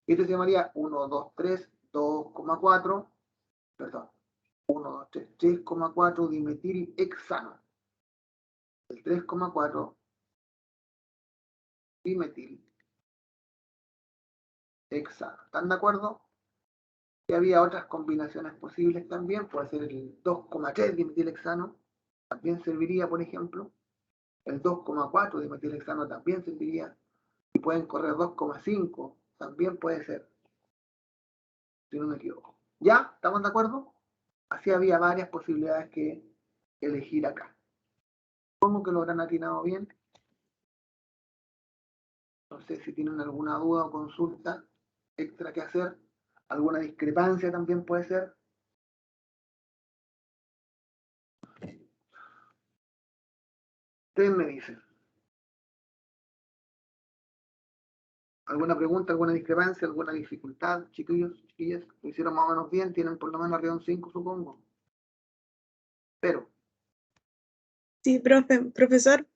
Speaker 1: Este se llamaría 1, 2, 3, 2,4, perdón, 1, 2, 3, 3,4 dimetilhexano. El 3,4 dimetilhexano. ¿Están de acuerdo? Y había otras combinaciones posibles también, puede ser el 2,3 dimetilhexano, también serviría, por ejemplo. El 2,4 dimetilhexano también serviría. Y pueden correr 2,5, también puede ser. Si no me equivoco. ¿Ya? ¿Estamos de acuerdo? Así había varias posibilidades que elegir acá. Supongo que lo habrán atinado bien. No sé si tienen alguna duda o consulta extra que hacer. Alguna discrepancia también puede ser. Ustedes me dicen. ¿Alguna pregunta, alguna discrepancia, alguna dificultad, chiquillos, chiquillas? Lo hicieron más o menos bien, tienen por lo menos arriba un 5, supongo. Pero,
Speaker 2: Sí, profesor,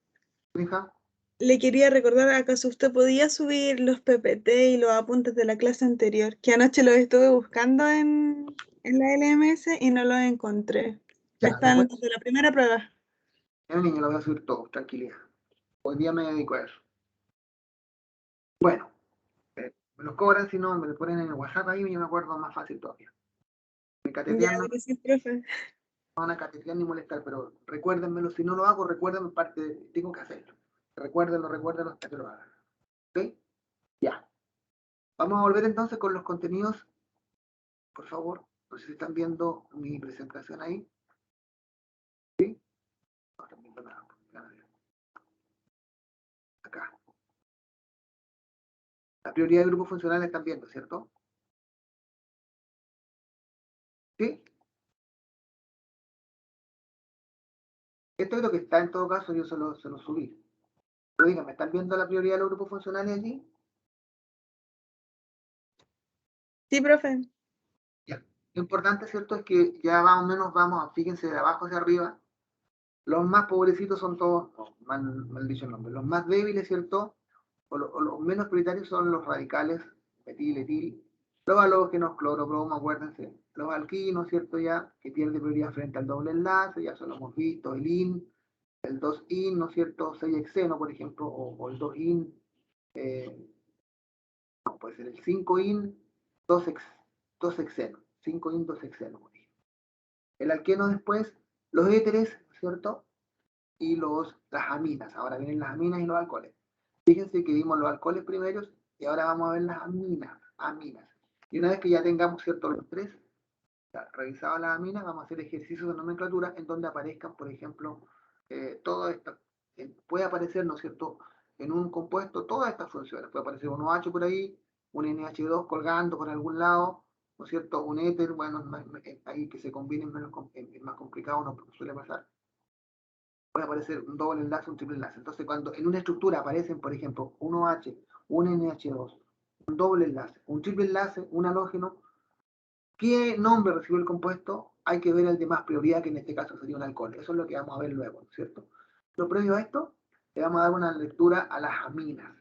Speaker 1: hija,
Speaker 2: le quería recordar, ¿acaso usted podía subir los PPT y los apuntes de la clase anterior? Que anoche los estuve buscando en la LMS y no los encontré.
Speaker 1: ya,
Speaker 2: Están desde la primera prueba.
Speaker 1: el niño lo voy a subir todo, tranquilidad. Hoy día me dedico a eso. Bueno, me los cobran, si no, me lo ponen en el WhatsApp ahí y yo me acuerdo más fácil todavía. Me
Speaker 2: Ya,
Speaker 1: catetean, no
Speaker 2: gracias, profe.
Speaker 1: me van a catetear ni molestar, pero recuérdenmelo. Si no lo hago, recuérdenme parte, tengo que hacerlo. Recuérdenlo hasta que lo hagan. ¿Ok? Ya. Vamos a volver entonces con los contenidos. Por favor, no sé si están viendo mi presentación ahí. ¿Sí? No están viendo nada. Acá. La prioridad de grupos funcionales están viendo, ¿cierto? ¿Sí? Esto es lo que está en todo caso, yo se lo subí. Pero díganme, ¿están viendo la prioridad de los grupos funcionales allí?
Speaker 2: Sí, profe.
Speaker 1: Ya. Lo importante, ¿cierto? Es que ya más o menos vamos, fíjense de abajo hacia arriba, los más pobrecitos son todos, no, mal dicho el nombre, los más débiles, ¿cierto? O los menos prioritarios son los radicales, metil, etil, los halógenos, cloro, acuérdense, los alquinos, ¿cierto? Ya, que pierde prioridad frente al doble enlace, ya eso lo hemos visto, el IN, el 2-IN, ¿no es cierto? 6-hexeno, por ejemplo, o el 2-IN, no, puede ser el 5-IN, 2-hexeno, 5-IN, 2-hexeno, por ejemplo. El alqueno después, los éteres, ¿cierto? Y las aminas. Ahora vienen las aminas y los alcoholes. Fíjense que vimos los alcoholes primeros y ahora vamos a ver las aminas. Y una vez que ya tengamos, ¿cierto? Los tres, ya, revisadas las aminas, vamos a hacer ejercicios de nomenclatura en donde aparezcan, por ejemplo, todo esto. Puede aparecer, ¿no es cierto?, en un compuesto todas estas funciones. Puede aparecer un OH por ahí, un NH2 colgando por algún lado, ¿no es cierto?, un éter, bueno, ahí que se combinen es más complicado, no suele pasar. Puede aparecer un doble enlace, un triple enlace. Entonces, cuando en una estructura aparecen, por ejemplo, un OH, un NH2, un doble enlace, un triple enlace, un halógeno, ¿qué nombre recibe el compuesto? Hay que ver el de más prioridad, que en este caso sería un alcohol. Eso es lo que vamos a ver luego, ¿cierto? Lo previo a esto, le vamos a dar una lectura a las aminas.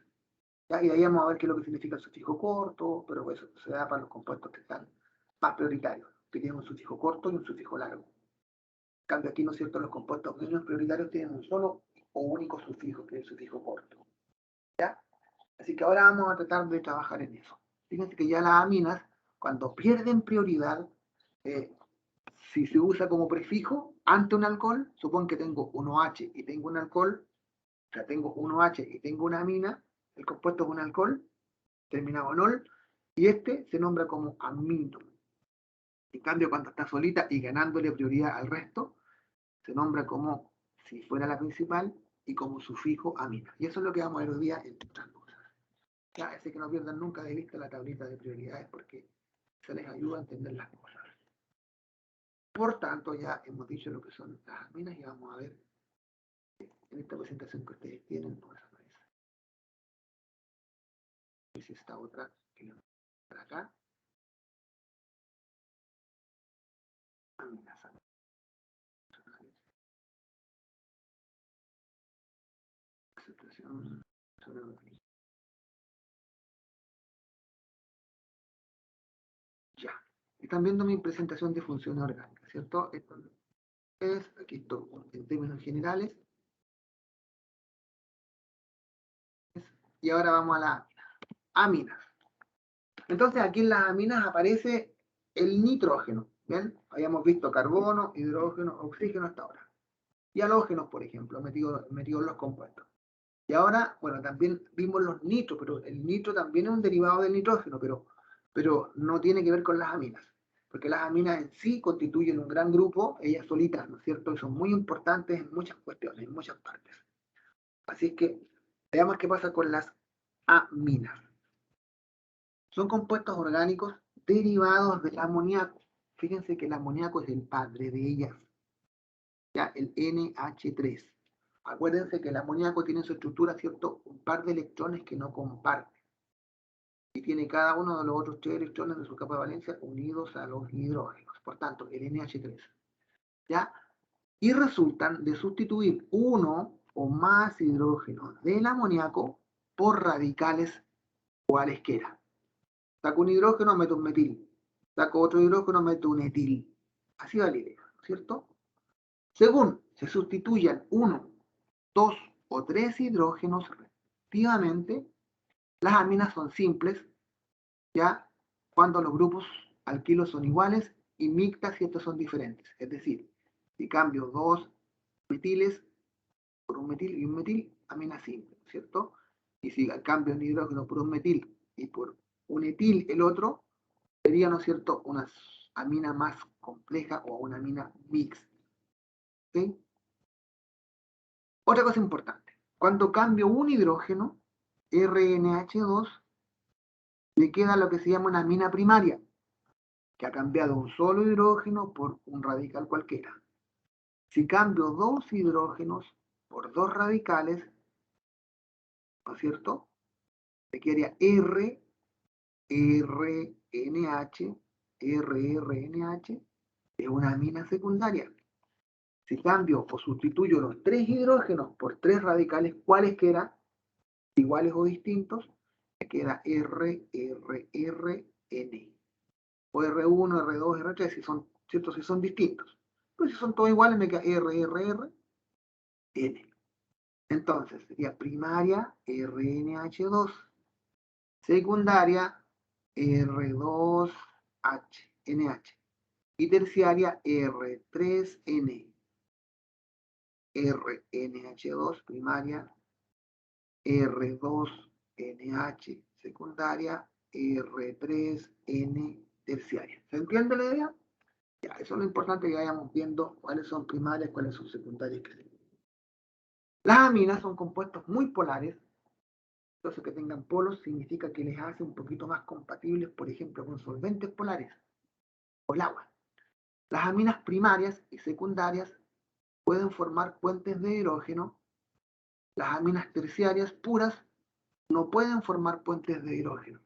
Speaker 1: ¿Ya? Y de ahí vamos a ver qué es lo que significa el sufijo corto, pero eso se da para los compuestos que están más prioritarios, que tienen un sufijo corto y un sufijo largo. En cambio aquí, ¿no es cierto?, los compuestos menos prioritarios tienen un solo o único sufijo, que es el sufijo corto. ¿Ya? Así que ahora vamos a tratar de trabajar en eso. Fíjense que ya las aminas, cuando pierden prioridad, si se usa como prefijo ante un alcohol, supongo que tengo un OH y tengo un alcohol, o sea, tengo un OH y tengo una amina, el compuesto es un alcohol, terminado en ol, y este se nombra como amino. En cambio, cuando está solita y ganándole prioridad al resto, se nombra como si fuera la principal y como sufijo amina. Y eso es lo que vamos a ver hoy día en otras cosas. Ya, así que no pierdan nunca de vista la tablita de prioridades porque se les ayuda a entender las cosas. Por tanto, ya hemos dicho lo que son las aminas y vamos a ver en esta presentación que ustedes tienen, no desaparece. Es esta otra que le voy a dar acá. Aminas. Aceptación. Ya. Están viendo mi presentación de funciones orgánicas, ¿cierto? Esto es, aquí estoy en términos generales. Y ahora vamos a las aminas. Entonces aquí en las aminas aparece el nitrógeno. ¿Bien? Habíamos visto carbono, hidrógeno, oxígeno hasta ahora. Y halógenos, por ejemplo, metidos en los compuestos. Y ahora, bueno, también vimos los nitros, pero el nitro también es un derivado del nitrógeno, pero no tiene que ver con las aminas. Porque las aminas en sí constituyen un gran grupo, ellas solitas, ¿no es cierto? Y son muy importantes en muchas cuestiones, en muchas partes. Así es que veamos qué pasa con las aminas. Son compuestos orgánicos derivados del amoníaco. Fíjense que el amoníaco es el padre de ellas. Ya, el NH3. Acuérdense que el amoníaco tiene en su estructura, ¿cierto?, un par de electrones que no comparte. Y tiene cada uno de los otros 3 electrones de su capa de valencia unidos a los hidrógenos. Por tanto, el NH3. ¿Ya? Y resultan de sustituir uno o más hidrógenos del amoníaco por radicales cualesquiera. Saco un hidrógeno, meto un metil. Saco otro hidrógeno, meto un etil. Así va la idea, ¿cierto? Según se sustituyan 1, 2 o 3 hidrógenos respectivamente. Las aminas son simples, ¿ya? Cuando los grupos alquilos son iguales y mixtas si estos son diferentes. Es decir, si cambio 2 metiles por un metil y un metil, amina simple, ¿cierto? Y si cambio un hidrógeno por un metil y por un etil el otro, sería, ¿no es cierto?, una amina más compleja o una amina mixta. ¿Ok? Otra cosa importante, cuando cambio un hidrógeno, RNH2, me queda lo que se llama una amina primaria, que ha cambiado un solo hidrógeno por un radical cualquiera. Si cambio 2 hidrógenos por 2 radicales, ¿no es cierto?, me quedaría RNH, es una amina secundaria. Si cambio o sustituyo los 3 hidrógenos por 3 radicales, ¿cuáles quedan? Iguales o distintos, me queda RRRN. O R1, R2, R3, si son, ¿cierto? Si son distintos. Pues si son todos iguales, me queda RRRN. Entonces, sería primaria RNH2, secundaria R2NH y terciaria R3N. RNH2 primaria, R2NH secundaria, R3N terciaria. ¿Se entiende la idea? Ya, eso es lo importante, que vayamos viendo cuáles son primarias, cuáles son secundarias. Las aminas son compuestos muy polares, entonces que tengan polos significa que les hace un poquito más compatibles, por ejemplo, con solventes polares o el agua. Las aminas primarias y secundarias pueden formar puentes de hidrógeno. Las aminas terciarias puras no pueden formar puentes de hidrógeno.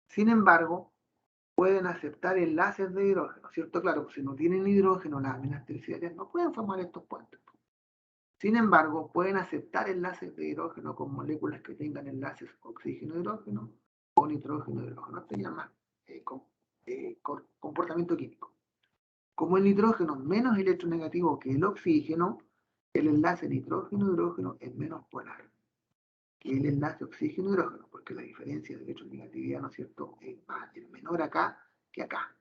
Speaker 1: Sin embargo, pueden aceptar enlaces de hidrógeno, ¿cierto? Claro, si no tienen hidrógeno, las aminas terciarias no pueden formar estos puentes. Sin embargo, pueden aceptar enlaces de hidrógeno con moléculas que tengan enlaces oxígeno-hidrógeno o nitrógeno-hidrógeno. Esto se llama comportamiento químico. Como el nitrógeno es menos electronegativo que el oxígeno, el enlace nitrógeno-hidrógeno es menos polar que el enlace oxígeno-hidrógeno, porque la diferencia de electronegatividad, ¿no es cierto?, es menor acá que acá.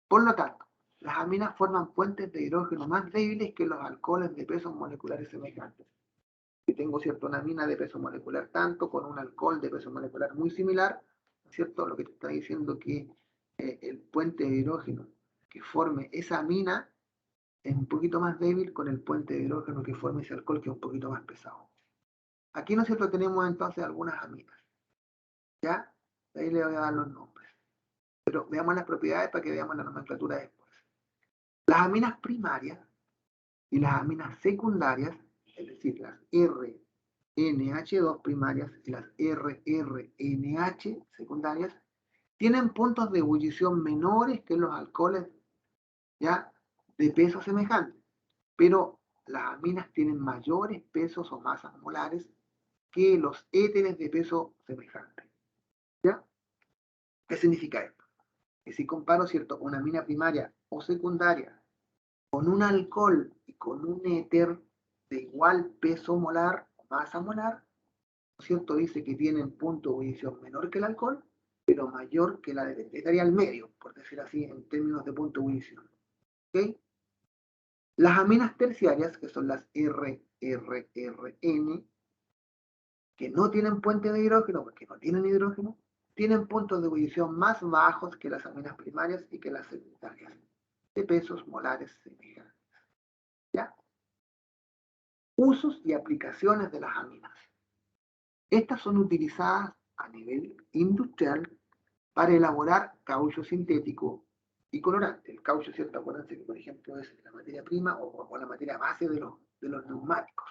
Speaker 1: Por lo tanto, las aminas forman puentes de hidrógeno más débiles que los alcoholes de pesos moleculares semejantes. Si tengo, ¿cierto?, una amina de peso molecular tanto con un alcohol de peso molecular muy similar, ¿cierto?, lo que te está diciendo que el puente de hidrógeno que forme esa amina es un poquito más débil con el puente de hidrógeno que forme ese alcohol, que es un poquito más pesado. Aquí, ¿no es cierto?, tenemos entonces algunas aminas. ¿Ya? Ahí le voy a dar los nombres. Pero veamos las propiedades para que veamos la nomenclatura después. Las aminas primarias y las aminas secundarias, es decir, las RNH2 primarias y las RRNH secundarias, tienen puntos de ebullición menores que los alcoholes, ¿ya?, de peso semejante. Pero las aminas tienen mayores pesos o masas molares que los éteres de peso semejante. ¿Ya? ¿Qué significa esto? Que si comparo, ¿cierto?, una amina primaria o secundaria con un alcohol y con un éter de igual peso molar o masa molar, ¿no es cierto?, dice que tienen punto de ebullición menor que el alcohol, pero mayor que la del éter. Estaría al medio, por decir así, en términos de punto de ebullición. ¿Ok? Las aminas terciarias, que son las RRRN, que no tienen puente de hidrógeno, porque no tienen hidrógeno, tienen puntos de ebullición más bajos que las aminas primarias y que las secundarias, de pesos molares semejantes. ¿Ya? Usos y aplicaciones de las aminas. Estas son utilizadas a nivel industrial para elaborar caucho sintético y colorante. El caucho, ¿cierto? Acuérdense que, por ejemplo, es la materia prima o la materia base de los neumáticos.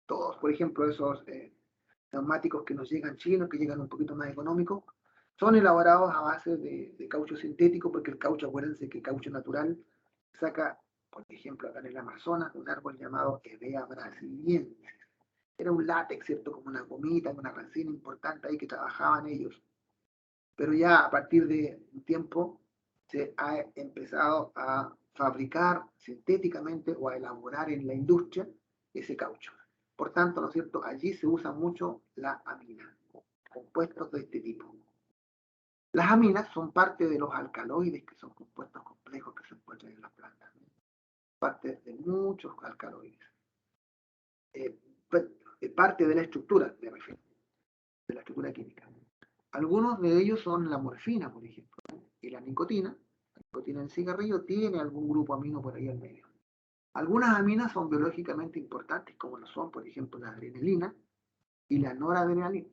Speaker 1: Todos, por ejemplo, esos neumáticos que nos llegan chinos, que llegan un poquito más económicos, son elaborados a base de caucho sintético, porque el caucho, acuérdense que el caucho natural saca, por ejemplo, acá en el Amazonas, un árbol llamado Hevea brasiliensis. Era un látex, ¿cierto?, como una gomita, una resina importante ahí que trabajaban ellos. Pero ya a partir de un tiempo se ha empezado a fabricar sintéticamente o a elaborar en la industria ese caucho. Por tanto, ¿no es cierto?, allí se usa mucho la amina, compuestos de este tipo. Las aminas son parte de los alcaloides, que son compuestos complejos que se encuentran en las plantas, ¿no? Parte de muchos alcaloides. Parte de la estructura, me refiero, de la estructura química. Algunos de ellos son la morfina, por ejemplo, ¿no? Y la nicotina. La nicotina del cigarrillo tiene algún grupo amino por ahí al medio. Algunas aminas son biológicamente importantes, como lo son, por ejemplo, la adrenalina y la noradrenalina.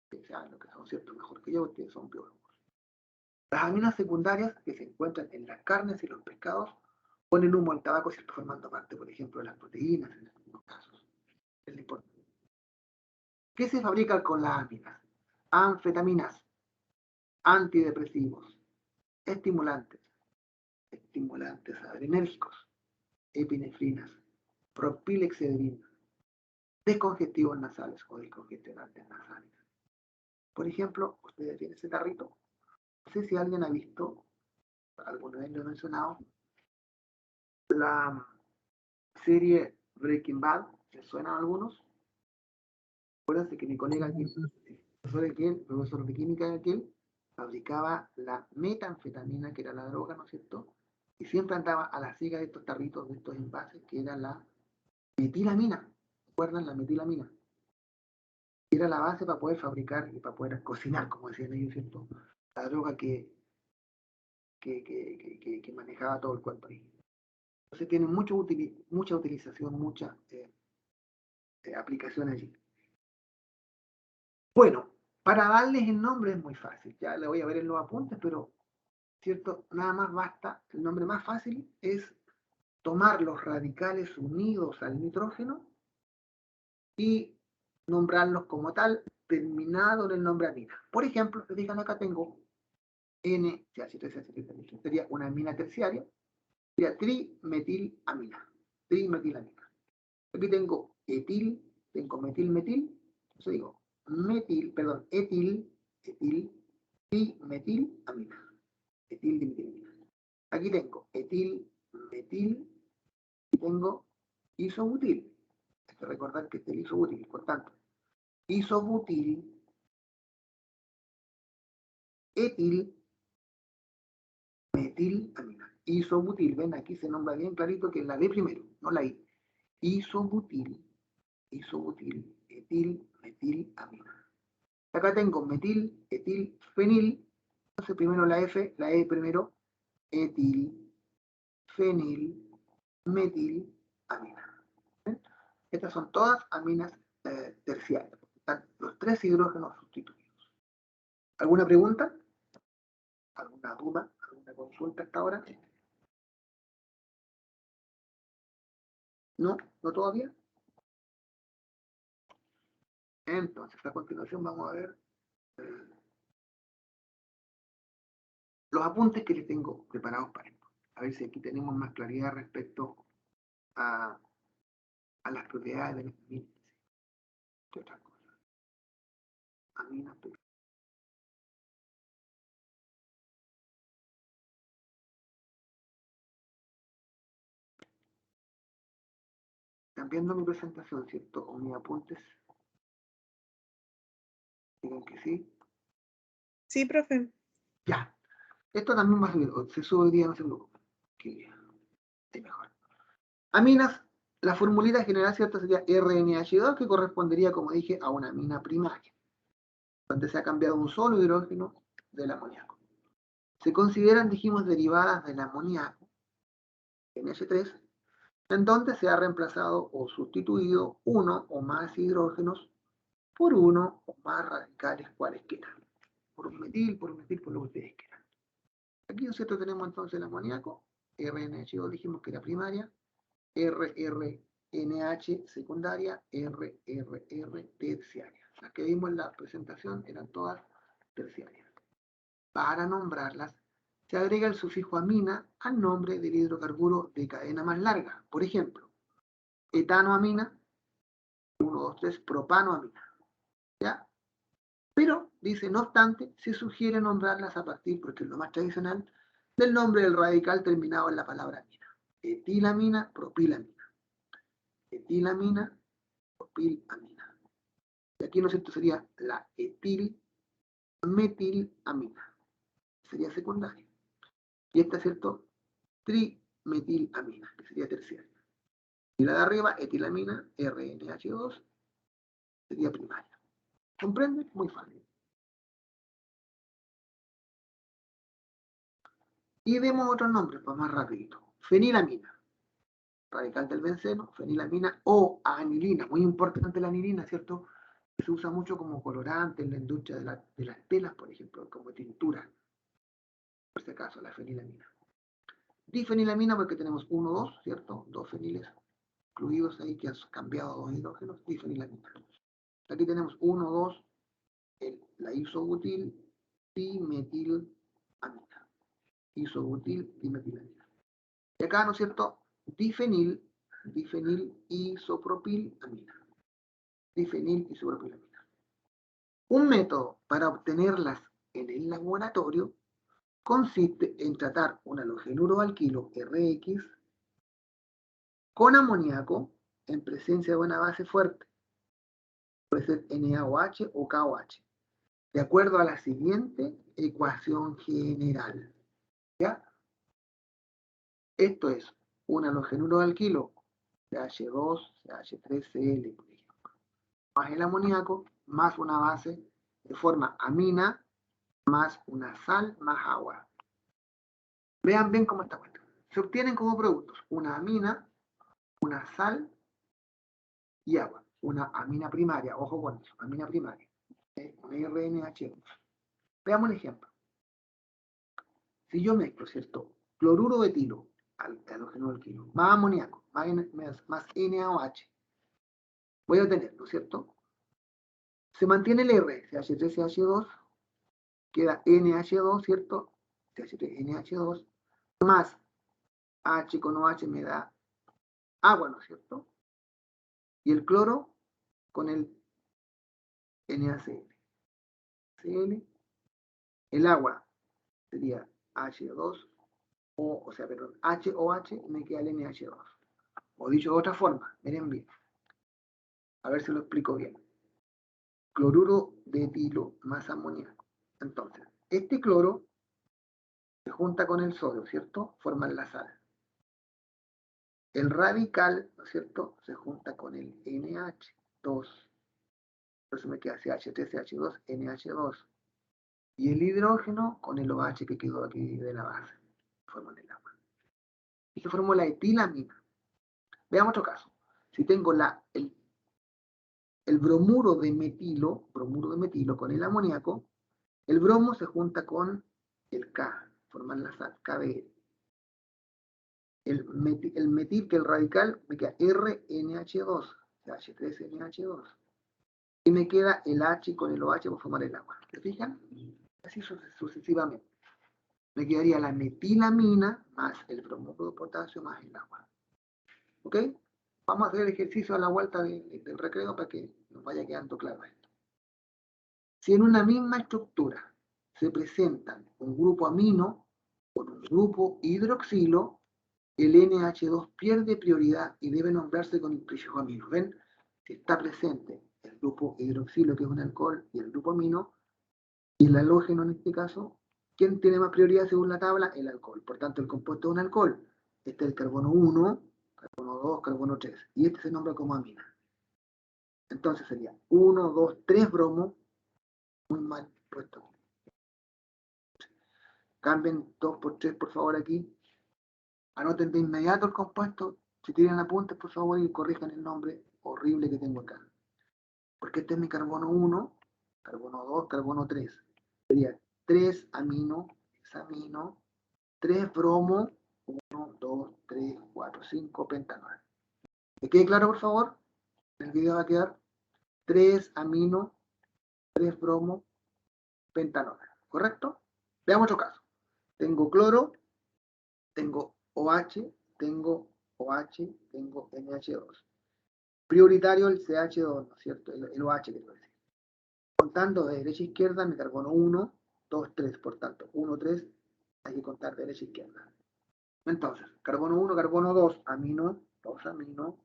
Speaker 1: Que saben lo que son, ¿cierto? Mejor que yo, ustedes son biólogos. Las aminas secundarias que se encuentran en las carnes y los pescados o en el humo del tabaco, ¿cierto?, formando parte, por ejemplo, de las proteínas en algunos casos. Es lo importante. ¿Qué se fabrica con las aminas? Anfetaminas, antidepresivos, estimulantes, adrenérgicos, epinefrinas, propilexidrina, descongestivos nasales o descongestionantes nasales. Por ejemplo, ustedes tienen ese tarrito. No sé si alguien ha visto, alguna vez lo he mencionado, la serie Breaking Bad. ¿Les suenan algunos? Acuérdense que mi colega aquí, profesor de química aquel, fabricaba la metanfetamina, que era la droga, ¿no es cierto? Y siempre andaba a la siga de estos tarritos, de estos envases, que era la metilamina. ¿Recuerdan la metilamina? Era la base para poder fabricar y para poder cocinar, como decían ellos, ¿cierto? La droga que manejaba todo el cuerpo ahí. Entonces tiene mucha utilización, mucha aplicación allí. Bueno, para darles el nombre es muy fácil. Ya le voy a ver en los apuntes, pero, ¿cierto? Nada más basta. El nombre más fácil es tomar los radicales unidos al nitrógeno y nombrarlos como tal, terminado en el nombre amina. Por ejemplo, se fijan acá tengo N, sería una amina terciaria, sería trimetilamina. Trimetilamina. Aquí tengo etil, tengo metil, entonces digo etil, dimetilamina. Etil, dimetilamina. Aquí tengo etil, metil, y tengo isobutil. Hay que recordar que este es el isobutil, por tanto, isobutil, etil, metilamina. Isobutil, ven, aquí se nombra bien clarito que es la B primero, no la I. Isobutil, etil, metilamina. Acá tengo metil, etil, fenil. Entonces primero la F, la E primero, etil, fenil, metilamina. ¿Ven? Estas son todas aminas terciarias. Están los tres hidrógenos sustituidos. ¿Alguna pregunta? ¿Alguna duda? ¿Alguna consulta hasta ahora? ¿No? ¿No todavía? Entonces, a continuación vamos a ver los apuntes que les tengo preparados para esto. A ver si aquí tenemos más claridad respecto a las propiedades de las aminas. ¿Qué otra cosa? Aminas. ¿Están viendo mi presentación, cierto? O mis apuntes. Digan que sí.
Speaker 2: Sí, profe.
Speaker 1: Ya. Esto también va a subir. Se sube hoy día, no se preocupen. Que es mejor. Aminas, la formulita general, ¿cierto? Sería RNH2, que correspondería, como dije, a una amina primaria, donde se ha cambiado un solo hidrógeno del amoníaco. Se consideran, dijimos, derivadas del amoníaco, NH3, en donde se ha reemplazado o sustituido uno o más hidrógenos por uno o más radicales cualesquiera. Por un metil, por lo que ustedes quieran. Aquí, ¿no es cierto?, tenemos entonces el amoníaco, RNH2 dijimos que era primaria, RRNH secundaria, RRR terciaria. Las que vimos en la presentación eran todas terciarias. Para nombrarlas, se agrega el sufijo amina al nombre del hidrocarburo de cadena más larga. Por ejemplo, etanoamina, 1, 2, 3, propanoamina. ¿Ya? Pero, dice, no obstante, se sugiere nombrarlas a partir, porque es lo más tradicional, del nombre del radical terminado en la palabra amina. Etilamina, propilamina. etilamina, propilamina. Y aquí, ¿no es cierto?, sería la etilmetilamina. Sería secundaria. Y esta, ¿cierto?, trimetilamina, que sería terciaria. Y la de arriba, etilamina, RNH2, sería primaria. ¿Comprende? Muy fácil. Y vemos otros nombres, pues más rapidito. Fenilamina, radical del benceno, fenilamina o anilina. Muy importante la anilina, ¿cierto? Se usa mucho como colorante en la industria de las telas, por ejemplo, como tintura. Por si acaso, la fenilamina. Difenilamina porque tenemos 1, 2, ¿cierto? Dos feniles incluidos ahí que han cambiado dos hidrógenos, difenilamina. Aquí tenemos 1, 2, la isobutil dimetilamina. Isobutil dimetilamina. Y acá, ¿no es cierto?, difenil isopropilamina. Difenil isopropilamina. Un método para obtenerlas en el laboratorio consiste en tratar un halogenuro alquilo RX con amoníaco en presencia de una base fuerte. Puede ser NaOH o KOH, de acuerdo a la siguiente ecuación general. ¿Ya? Esto es un halogenuro alquilo CH2, CH3Cl, por ejemplo, más el amoníaco, más una base de forma amina, más una sal, más agua. Vean bien cómo está puesto. Se obtienen como productos una amina, una sal y agua. Una amina primaria, ojo con eso, amina primaria. Una RNH2. Veamos un ejemplo. Si yo mezclo, ¿cierto?, cloruro de etilo, halógeno alquilo, más amoníaco, más NaOH, voy a obtener, ¿no es cierto? Se mantiene el R, CH3CH2, queda NH2, ¿cierto? CH3NH2, más H con OH me da agua, ¿no es cierto? Y el cloro con el NaCl. El agua sería H2, o sea, perdón, HOH y me queda el NH2. O dicho de otra forma, miren bien. A ver si lo explico bien. Cloruro de etilo más amoníaco. Entonces, este cloro se junta con el sodio, ¿cierto? Forman la sal. El radical, ¿no es cierto?, se junta con el NH2. Por eso me queda CH3CH2, NH2. Y el hidrógeno con el OH que quedó aquí de la base. Forman el agua. Y se formó la etilamina. Veamos otro caso. Si tengo el bromuro de metilo con el amoníaco, el bromo se junta con el K, forman la sal, KBr. El metil, que es el radical, me queda RNH2, H3NH2. Y me queda el H con el OH por formar el agua. ¿Se fijan? Así sucesivamente. Me quedaría la metilamina más el bromuro de potasio más el agua. ¿Ok? Vamos a hacer el ejercicio a la vuelta del recreo para que nos vaya quedando claro esto. Si en una misma estructura se presentan un grupo amino con un grupo hidroxilo, el NH2 pierde prioridad y debe nombrarse con el prefijo amino. ¿Ven? Si está presente el grupo hidroxilo, que es un alcohol, y el grupo amino, y el halógeno en este caso, ¿quién tiene más prioridad según la tabla? El alcohol. Por tanto, el compuesto es un alcohol. Este es el carbono 1, carbono 2, carbono 3. Y este se nombra como amina. Entonces sería 1, 2, 3 bromo. Muy mal puesto. Cambien 2 por 3, por favor, aquí. Anoten de inmediato el compuesto. Si tienen apuntes, por favor, y corrijan el nombre horrible que tengo acá. Porque este es mi carbono 1, carbono 2, carbono 3. Sería 3 amino, hexamino, 3 bromo, 1, 2, 3, 4, 5 pentanol. ¿Me quede claro, por favor? En el video va a quedar 3 amino, 3 bromo, pentanol. ¿Correcto? Veamos otro caso. Tengo cloro, tengo OH, tengo OH, tengo NH2. Prioritario el CH2, ¿no es cierto? El OH, quiero decir. Contando de derecha a izquierda, mi carbono 1, 2, 3. Por tanto, 1, 3, hay que contar de derecha a izquierda. Entonces, carbono 1, carbono 2, amino, 2 amino,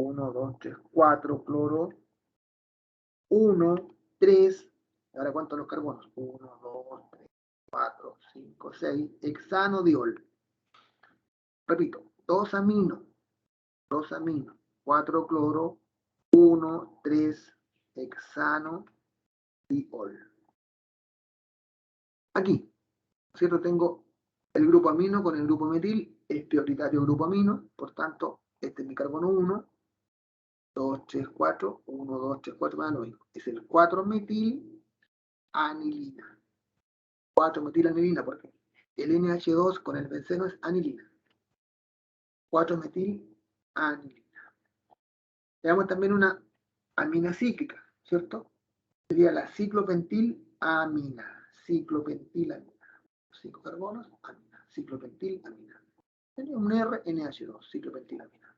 Speaker 1: 1, 2, 3, 4, cloro. 1, 3. Ahora, ¿cuántos los carbonos? 1, 2, 3, 4, 5, 6. Hexanodiol. Repito, 2 amino. 2 amino. 4 cloro. 1, 3, hexanodiol. Aquí, ¿cierto? Tengo el grupo amino con el grupo metil, es prioritario grupo amino, por tanto, este es mi carbono 1, 2, 3, 4, 1, 2, 3, 4, más lo mismo. Es el 4-metil-anilina. 4-metilanilina, porque el NH2 con el benceno es anilina. 4-metilanilina. Tenemos también una amina cíclica, ¿cierto? Sería la ciclopentilamina. Ciclopentilamina. 5 carbonos, amina. Ciclopentilamina. Sería un RNH2, ciclopentilamina.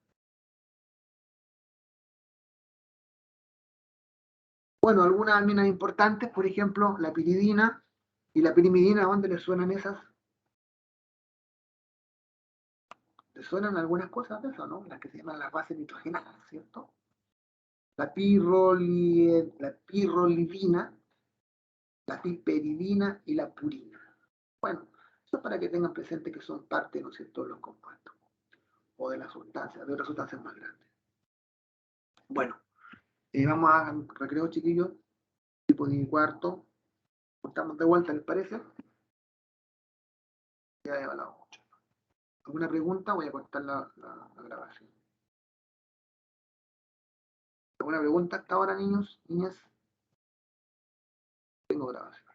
Speaker 1: Bueno, algunas aminas importantes, por ejemplo, la piridina y la pirimidina, ¿a dónde les suenan esas? ¿Les suenan algunas cosas de eso, no? Las que se llaman las bases nitrogenadas, ¿cierto? La pirrolidina, la piperidina y la purina. Bueno, eso es para que tengan presente que son parte, ¿no es cierto?, de los compuestos o de las sustancias, de otras sustancias más grandes. Bueno, vamos a recreo, chiquillos, tipo de cuarto. Estamos de vuelta, ¿les parece? Ya he hablado mucho. ¿Alguna pregunta? Voy a cortar la grabación. ¿Alguna pregunta hasta ahora, niños, niñas? Tengo grabación.